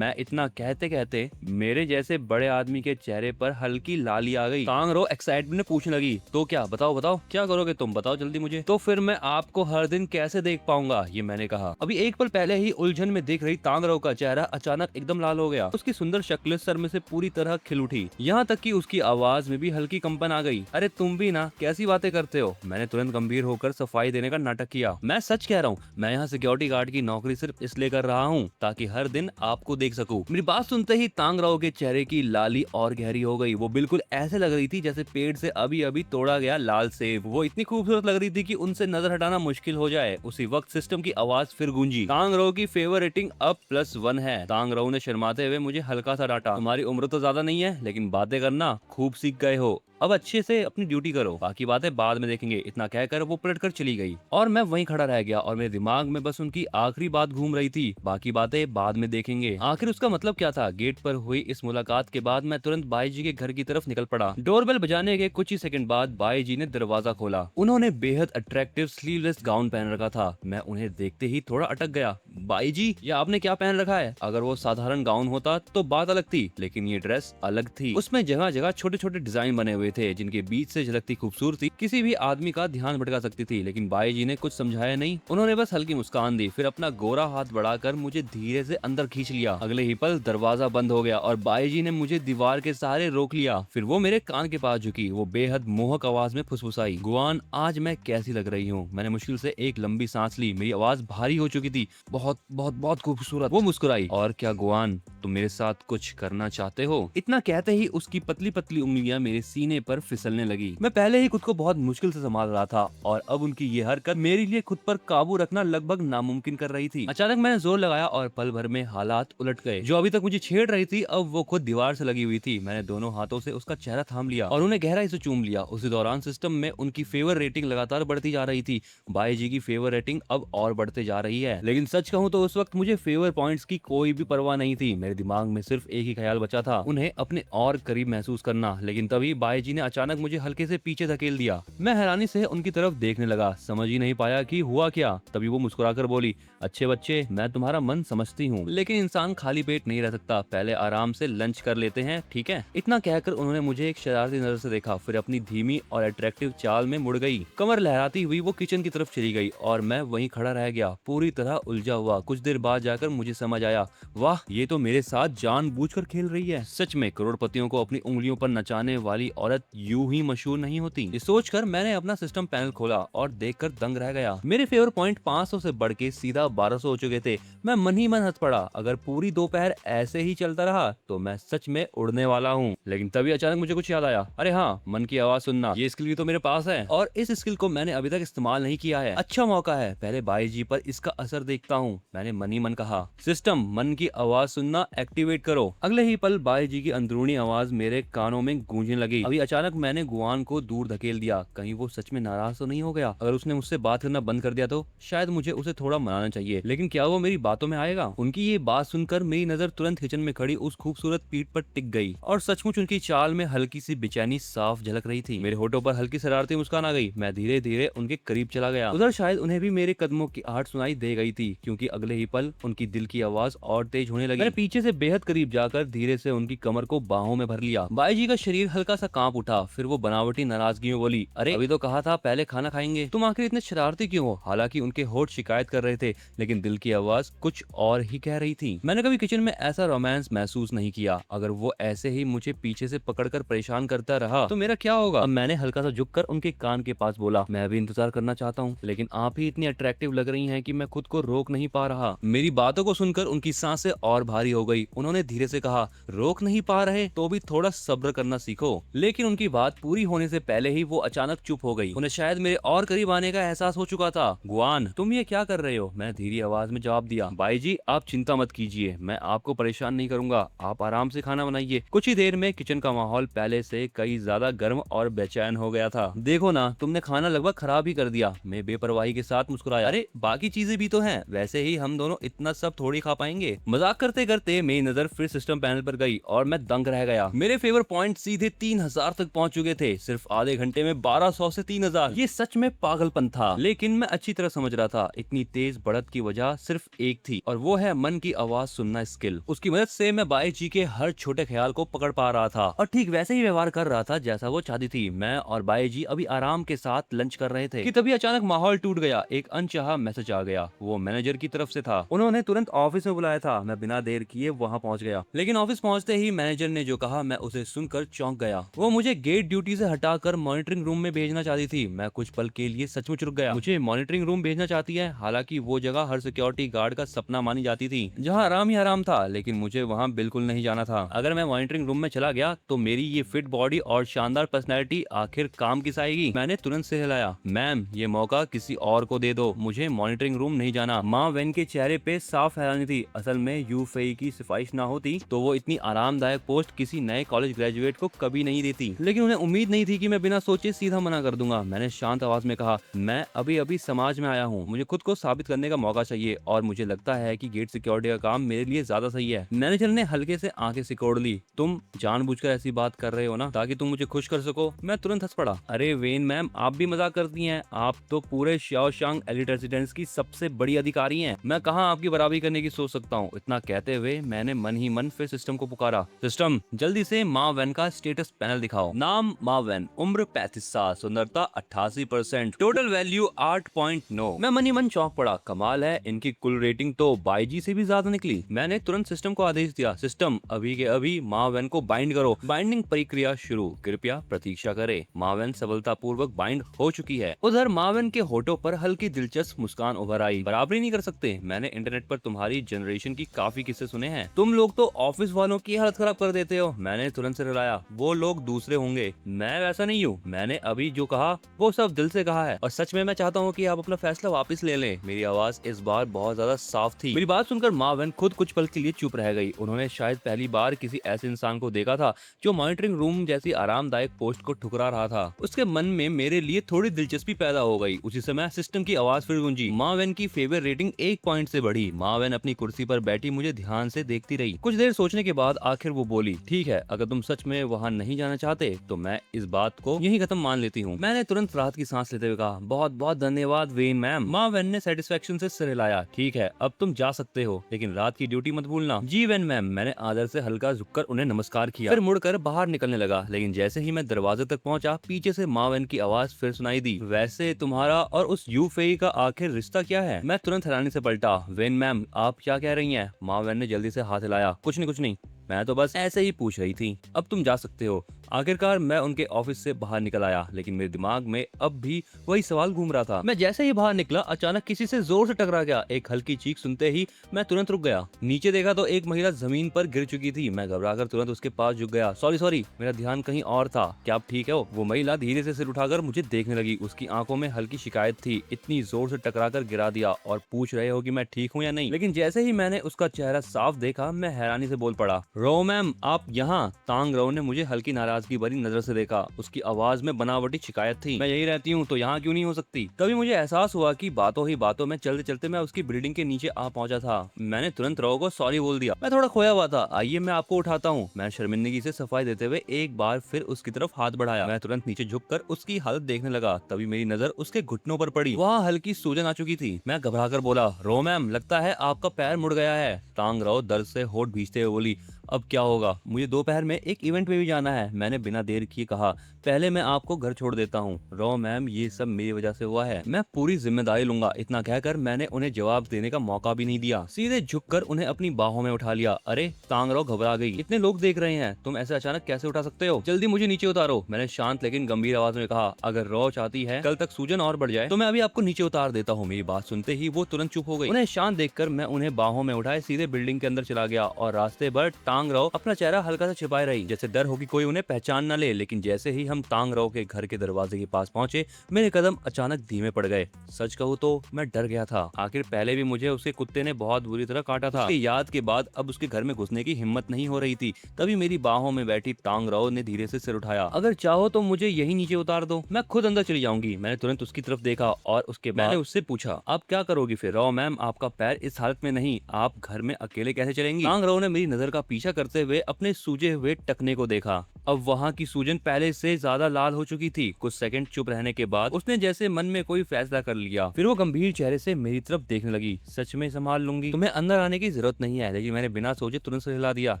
इतना कहते कहते मेरे जैसे बड़े आदमी के चेहरे पर हल्की लाली आ गई। तांग रो एक्साइटमेंट में पूछने लगी, तो क्या, बताओ बताओ क्या करोगे तुम, बताओ जल्दी मुझे। तो फिर मैं आपको हर दिन कैसे देख पाऊंगा, ये मैंने कहा। अभी एक पल पहले ही उलझन में देख रही तांग रो का चेहरा अचानक एकदम लाल हो गया। उसकी सुंदर शक्ल सर में से पूरी तरह खिल उठी, यहाँ तक कि उसकी आवाज में भी हल्की कंपन आ गई। अरे तुम भी ना, कैसी बातें करते हो। मैंने तुरंत गंभीर होकर सफाई देने का नाटक किया। मैं सच कह रहा हूँ, मैं यहाँ सिक्योरिटी गार्ड की नौकरी सिर्फ इसलिए कर रहा हूँ ताकि हर दिन आपको देख सकूं। मेरी बात सुनते ही तांग राओ के चेहरे की लाली और गहरी हो गई। वो बिल्कुल ऐसे लग रही थी जैसे पेड़ से अभी अभी तोड़ा गया लाल सेब। वो इतनी खूबसूरत लग रही थी कि उनसे नजर हटाना मुश्किल हो जाए। उसी वक्त सिस्टम की आवाज फिर गूंजी, तांग राओ की फेवर रेटिंग अब +1 है। तांग राओ ने शर्माते हुए मुझे हल्का सा डांटा, तुम्हारी उम्र तो ज्यादा नहीं है, लेकिन बातें करना खूब सीख गए हो। अब अच्छे से अपनी ड्यूटी करो, बाकी बातें बाद में देखेंगे। इतना कहकर वो पलटकर चली गई और मैं वहीं खड़ा रह गया और मेरे दिमाग में बस उनकी आखिरी बात घूम रही थी, बाकी बातें बाद में देखेंगे। आखिर उसका मतलब क्या था। गेट पर हुई इस मुलाकात के बाद मैं तुरंत बाई जी के घर की तरफ निकल पड़ा। डोरबेल बजाने के कुछ ही सेकंड बाद बाई जी ने दरवाजा खोला। उन्होंने बेहद अट्रैक्टिव स्लीवलेस गाउन पहन रखा था। मैं उन्हें देखते ही थोड़ा अटक गया। बाई जी, ये आपने क्या पहन रखा है। अगर वो साधारण गाउन होता तो बात अलग थी, लेकिन ये ड्रेस अलग थी। उसमें जगह जगह छोटे छोटे डिजाइन बने हुए थे, जिनके बीच से झलकती खूबसूरती किसी भी आदमी का ध्यान भटका सकती थी। लेकिन बाई जी ने कुछ समझाया नहीं, उन्होंने बस हल्की मुस्कान दी, फिर अपना गोरा हाथ बढ़ाकर मुझे धीरे से अंदर खींच लिया। अगले ही पल दरवाजा बंद हो गया और बाई जी ने मुझे दीवार के सहारे रोक लिया। फिर वो मेरे कान के पास झुकी। वो बेहद मोहक आवाज में फुसफुसाई, गुआन, आज मैं कैसी लग रही हूँ। मैंने मुश्किल से एक लंबी सांस ली, मेरी आवाज भारी हो चुकी थी। बहुत बहुत बहुत खूबसूरत। वो मुस्कुराई, और क्या गुआन, तुम मेरे साथ कुछ करना चाहते हो। इतना कहते ही उसकी पतली पतली उंगलियां मेरे सीने पर फिसलने लगी। मैं पहले ही खुद को बहुत मुश्किल से संभाल रहा था और अब उनकी ये हरकत मेरे लिए खुद पर काबू रखना लगभग नामुमकिन कर रही थी। अचानक मैंने जोर लगाया और पल भर में हालात उलट गए। जो अभी तक मुझे छेड़ रही थी, अब वो खुद दीवार से लगी हुई थी। मैंने दोनों हाथों से उसका चेहरा थाम लिया और उन्हें गहराई से चूम लिया। उसी दौरान सिस्टम में उनकी फेवर रेटिंग लगातार बढ़ती जा रही थी। बाई जी की फेवर रेटिंग अब और बढ़ते जा रही है। लेकिन सच कहूँ तो उस वक्त मुझे फेवर पॉइंट्स की कोई भी परवाह नहीं थी। मेरे दिमाग में सिर्फ एक ही ख्याल बचा था, उन्हें अपने और करीब महसूस करना। लेकिन तभी बाई जी ने अचानक मुझे हल्के से पीछे धकेल दिया। मैं हैरानी से उनकी तरफ देखने लगा, समझ ही नहीं पाया कि हुआ क्या। तभी वो मुस्कुराकर बोली, अच्छे बच्चे, मैं तुम्हारा मन समझती हूँ, लेकिन इंसान खाली पेट नहीं रह सकता। पहले आराम से लंच कर लेते हैं, ठीक है। इतना कहकर उन्होंने मुझे एक शरारती नजर से देखा, फिर अपनी धीमी और अट्रैक्टिव चाल में मुड़ गई। कमर लहराती हुई वो किचन की तरफ चली गई और मैं वहीं खड़ा रह गया, पूरी तरह उलझा हुआ। कुछ देर बाद जाकर मुझे समझ आया, वाह, ये तो मेरे साथ जानबूझकर खेल रही है। सच में करोड़पतियों को अपनी उंगलियों पर नचाने वाली औरत यूं ही मशहूर नहीं होती। ये सोचकर मैंने अपना सिस्टम पैनल खोला और देखकर दंग रह गया। मेरे फेवर पॉइंट 500 से बढ़ के सीधा 1200 हो चुके थे। मैं मन ही मन हंस पड़ा। अगर पूरी दोपहर ऐसे ही चलता रहा तो मैं सच में उड़ने वाला हूँ। लेकिन तभी अचानक मुझे कुछ याद आया, अरे हाँ, मन की आवाज सुनना, ये स्किल भी तो मेरे पास है और इस स्किल को मैंने अभी तक इस्तेमाल नहीं किया है। अच्छा मौका है, पहले बाई जी पर इसका असर देखता हूँ। मैंने मन ही मन कहा, सिस्टम, मन की आवाज सुनना एक्टिवेट करो। अगले ही पल बाई जी की अंदरूनी आवाज मेरे कानों में गूंजने लगी। अभी अचानक मैंने गुआन को दूर धकेल दिया। कहीं वो सच में नाराज तो नहीं हो गया। अगर उसने मुझसे बात करना बंद कर दिया तो शायद मुझे उसे थोड़ा मनाना चाहिए, लेकिन क्या वो मेरी बातों में आएगा। उनकी ये बात सुनकर मेरी नजर तुरंत किचन में खड़ी उस खूबसूरत पीठ पर टिक गई और सचमुच उनकी चाल में हल्की सी बेचैनी साफ झलक रही थी। मेरे होठों पर हल्की शरारती मुस्कान आ गई। मैं धीरे धीरे उनके करीब चला गया। उधर शायद उन्हें भी मेरे कदमों की आहट सुनाई दे गई थी, क्योंकि अगले ही पल उनकी दिल की आवाज और तेज होने लगी। मैंने पीछे से बेहद करीब जाकर धीरे से उनकी कमर को बाहों में भर लिया। बाई जी का शरीर हल्का सा कांप उठा। फिर वो बनावटी नाराजगी में बोली, अरे अभी तो कहा था पहले खाना खाएंगे, तुम आखिर इतने शरारती क्यों हो। हालांकि उनके होठ शिकायत कर रहे थे, लेकिन दिल की आवाज कुछ और ही कह रही थी। मैंने कभी किचन में ऐसा रोमांस महसूस नहीं किया। अगर वो ऐसे ही मुझे पीछे से पकड़कर परेशान करता रहा तो मेरा क्या होगा। अब मैंने हल्का सा झुककर उनके कान के पास बोला, मैं भी इंतजार करना चाहता हूँ, लेकिन आप ही इतनी अट्रैक्टिव लग रही हैं कि मैं खुद को रोक नहीं पा रहा। मेरी बातों को सुनकर उनकी सांसें और भारी हो गई। उन्होंने धीरे से कहा, रोक नहीं पा रहे तो भी थोड़ा सब्र करना सीखो। लेकिन उनकी बात पूरी होने से पहले ही वो अचानक चुप हो गई। उन्हें शायद मेरे और करीब आने का एहसास हो चुका था। गुआन, तुम ये क्या कर रहे हो? मैंने धीरे आवाज में जवाब दिया। बाई जी, आप चिंता मत कीजिए, मैं आपको परेशान नहीं करूंगा, आप आराम से खाना बनाइए। कुछ ही देर में किचन का माहौल पहले से कई ज्यादा गर्म और बेचैन हो गया था। देखो ना, तुमने खाना लगभग खराब ही कर दिया। मैं बेपरवाही के साथ मुस्कुराया। अरे बाकी चीजें भी तो हैं, वैसे ही हम दोनों इतना सब थोड़ी खा पाएंगे। मजाक करते करते मेरी नजर फिर सिस्टम पैनल पर गई और मैं दंग रह गया। मेरे फेवर पॉइंट सीधे 3000 तक पहुंच चुके थे, सिर्फ आधे घंटे में 1200 से 3000। ये सच में पागलपन था, लेकिन मैं अच्छी तरह समझ रहा था इतनी तेज बढ़त की वजह सिर्फ एक थी, और वो है मन की आवाज सुनना स्किल। उसकी मदद से मैं बाई जी के हर छोटे ख्याल को पकड़ पा रहा था और ठीक वैसे ही व्यवहार कर रहा था जैसा वो चाहती थी। मैं और बाई जी अभी आराम के साथ लंच कर रहे थे कि तभी अचानक माहौल टूट गया। एक अनचाहा मैसेज आ गया। वो मैनेजर की तरफ से था। उन्होंने तुरंत ऑफिस में बुलाया था। मैं बिना देर किए वहां पहुंच गया, लेकिन ऑफिस पहुंचते ही मैनेजर ने जो कहा मैं उसे सुनकर चौंक गया। वो मुझे गेट ड्यूटी से हटाकर मॉनिटरिंग रूम में भेजना चाहती थी। मैं कुछ पल के लिए सचमुच रुक गया। मुझे मॉनिटरिंग रूम भेजना चाहती है? हालांकि वो जगह हर सिक्योरिटी गार्ड का सपना मानी जाती थी, जहाँ आराम ही आराम था, लेकिन मुझे वहाँ बिल्कुल नहीं जाना था। अगर मैं मॉनिटरिंग रूम में चला गया तो मेरी ये फिट बॉडी और शानदार पर्सनैलिटी आखिर काम किस आएगी? मैंने तुरंत से हिलाया। मैम, ये मौका किसी और को दे दो, मुझे मॉनिटरिंग रूम नहीं जाना। माँ वेन के चेहरे पे साफ हैरानी थी। असल में यूफेई की सिफारिश ना होती तो वो इतनी आरामदायक पोस्ट किसी नए कॉलेज ग्रेजुएट को कभी नहीं देती, लेकिन उन्हें उम्मीद नहीं थी कि मैं बिना सोचे सीधा मना कर दूंगा। मैंने शांत आवाज में कहा, मैं अभी अभी समाज में आया हूँ, मुझे खुद को साबित करने का मौका चाहिए और मुझे लगता है कि गेट सिक्योरिटी का काम मेरे लिए ज्यादा सही है। मैनेजर ने हल्के से आंखें सिकोड़ ली। तुम जानबूझकर ऐसी बात कर रहे हो ना, ताकि तुम मुझे खुश कर सको? मैं तुरंत हंस पड़ा। अरे वेन मैम, आप भी मजाक करती हैं, आप तो पूरे शाओशांग एलिट रेजिडेंस की सबसे बड़ी अधिकारी हैं। मैं कहाँ आपकी बराबरी करने की सोच सकता हूँ। इतना कहते हुए मैंने मन ही मन फिर सिस्टम को पुकारा। सिस्टम, जल्दी से माँ वेन का स्टेटस पैनल दिखाओ। नाम माँ वेन, उम्र 35 साल, सुंदरता 88%, टोटल वैल्यू 8.9। मैं मन ही मन चौंक पड़ा। कमाल है, इनकी कुल रेटिंग तो बाई जी से भी ज्यादा निकली। मैंने तुरंत सिस्टम को आदेश दिया, सिस्टम अभी के अभी माँ वेन को बाइंड करो। बाइंडिंग प्रक्रिया शुरू, कृपया प्रतीक्षा करें। माँ वेन सफलतापूर्वक बाइंड हो चुकी है। उधर माँ वेन के होठों पर हल्की दिलचस्प मुस्कान उभर आई। बराबरी नहीं कर सकते? मैंने इंटरनेट पर तुम्हारी जनरेशन की काफी किस्से सुने हैं, तुम लोग तो ऑफिस वालों की हालत खराब कर देते हो। मैंने तुरंत से रिलाया, वो लोग दूसरे होंगे, मैं वैसा नहीं हूँ। मैंने अभी जो कहा वो सब दिल से कहा है, और सच में मैं चाहता हूँ कि आप अपना फैसला वापस ले लें। मेरी आवाज इस बार बहुत ज्यादा साफ थी। मेरी बात सुनकर माँ वेन खुद कुछ पल के लिए चुप रह गई। उन्होंने शायद पहली बार किसी ऐसे इंसान को देखा था जो मॉनिटरिंग रूम जैसी आरामदायक पोस्ट को ठुकरा रहा था। उसके मन में मेरे लिए थोड़ी दिलचस्पी पैदा हो गई। उसी समय सिस्टम की आवाज फिर गूंजी। माँ वेन की फेवर रेटिंग 1 पॉइंट से बढ़ी। माँ वेन अपनी कुर्सी पर बैठी मुझे ध्यान से देखती रही। कुछ देर सोचने के बाद आखिर वो बोली, ठीक है, अगर तुम सच में वहाँ नहीं जाना चाहते तो मैं इस बात को यही खत्म मान लेती हूँ। मैंने तुरंत राहत की सांस लेते हुए कहा, बहुत बहुत धन्यवाद वेन मैम। माँ वेन ने सेटिस्फेक्शन से सिर हिलाया। ठीक है, अब तुम जा सकते हो, लेकिन रात की ड्यूटी मत भूलना। जी वेन मैम। मैंने आदर से हल्का झुककर उन्हें नमस्कार किया, फिर मुड़कर बाहर निकलने लगा। लेकिन जैसे ही मैं दरवाजे तक पहुंचा, पीछे से माँ वेन की आवाज फिर सुनाई दी, वैसे तुम्हारा और उस यूफेई का आखिर रिश्ता क्या है? मैं तुरंत हैरानी से पलटा। वेन मैम, आप क्या कह रही हैं? माँ वेन ने जल्दी से हाथ हिलाया। कुछ नहीं कुछ नहीं, मैं तो बस ऐसे ही पूछ रही थी। अब तुम जा सकते हो। आखिरकार मैं उनके ऑफिस से बाहर निकल आया, लेकिन मेरे दिमाग में अब भी वही सवाल घूम रहा था। मैं जैसे ही बाहर निकला, अचानक किसी से जोर से टकरा गया। एक हल्की चीख सुनते ही मैं तुरंत रुक गया। नीचे देखा तो एक महिला जमीन पर गिर चुकी थी। मैं घबराकर तुरंत उसके पास झुक गया। सॉरी सॉरी, मेरा ध्यान कहीं और था। क्या आप ठीक हो? वो महिला धीरे से सिर उठाकर मुझे देखने लगी। उसकी आंखों में हल्की शिकायत थी। इतनी जोर से टकरा कर गिरा दिया और पूछ रहे हो कि मैं ठीक हूँ या नहीं? लेकिन जैसे ही मैंने उसका चेहरा साफ देखा, मैं हैरानी से बोल पड़ा, रो मैम, आप यहाँ? तांग रो ने मुझे हल्की नाराजगी भरी नजर से देखा। उसकी आवाज में बनावटी शिकायत थी। मैं यही रहती हूँ तो यहाँ क्यों नहीं हो सकती? तभी मुझे एहसास हुआ कि बातों ही बातों में चलते चलते मैं उसकी बिल्डिंग के नीचे आ पहुंचा था। मैंने तुरंत रो को सॉरी बोल दिया। मैं थोड़ा खोया हुआ था, आइए मैं आपको उठाता हूँ। मैं शर्मिंदगी से सफाई देते हुए एक बार फिर उसकी तरफ हाथ बढ़ाया। मैं तुरंत नीचे झुककर उसकी हालत देखने लगा। तभी मेरी नजर उसके घुटनों पर पड़ी। वहाँ हल्की सूजन आ चुकी थी। मैं घबराकर बोला, रो मैम, लगता है आपका पैर मुड़ गया है। तांग रो दर्द से होठ भींचते हुए बोली, अब क्या होगा? मुझे दोपहर में एक इवेंट में भी जाना है। मैंने बिना देर किए कहा, पहले मैं आपको घर छोड़ देता हूँ। रो मैम, ये सब मेरी वजह से हुआ है, मैं पूरी जिम्मेदारी लूंगा। इतना कहकर मैंने उन्हें जवाब देने का मौका भी नहीं दिया, सीधे झुककर उन्हें अपनी बाहों में उठा लिया। अरे तांगरो घबरा गई, इतने लोग देख रहे हैं, तुम ऐसे अचानक कैसे उठा सकते हो? जल्दी मुझे नीचे उतारो, मैंने शांत लेकिन गंभीर आवाज में कहा। अगर रो चाहती है कल तक सूजन और बढ़ जाए तो मैं अभी आपको नीचे उतार देता हूँ। मेरी बात सुनते ही वो तुरंत चुप हो गई। उन्हें शांत देखकर मैं उन्हें बाहों में उठाए सीधे बिल्डिंग के अंदर चला गया और रास्ते भर टांगरो अपना चेहरा हल्का सा छिपाए रही, जैसे डर हो कि कोई उन्हें पहचान न ले। लेकिन जैसे ही हम टांगरो के घर के दरवाजे के पास पहुंचे, मेरे कदम अचानक धीमे पड़ गए। सच कहूँ तो मैं डर गया था। आखिर पहले भी मुझे उसके कुत्ते ने बहुत बुरी तरह काटा था। उसकी याद के बाद अब उसके घर में घुसने की हिम्मत नहीं हो रही थी। तभी मेरी बाहों में बैठी टांगरो ने धीरे से सिर उठाया। अगर चाहो तो मुझे यही नीचे उतार दो, मैं खुद अंदर चली जाऊंगी। मैंने तुरंत उसकी तरफ देखा और उसके बाद मैंने उससे पूछा, आप क्या करोगी फिर? रो मैम, आपका पैर इस हालत में नहीं, आप घर में अकेले कैसे चलेंगी? टांगरो ने मेरी नजर का पीछा करते हुए अपने सूजे हुए टखने को देखा। अब वहाँ की सूजन पहले से ज्यादा लाल हो चुकी थी। कुछ सेकंड चुप रहने के बाद उसने जैसे मन में कोई फैसला कर लिया। फिर वो गंभीर चेहरे से मेरी तरफ देखने लगी। सच में संभाल लूंगी, तुम्हें अंदर आने की जरूरत नहीं है। लेकिन मैंने बिना सोचे तुरंत से हिला दिया,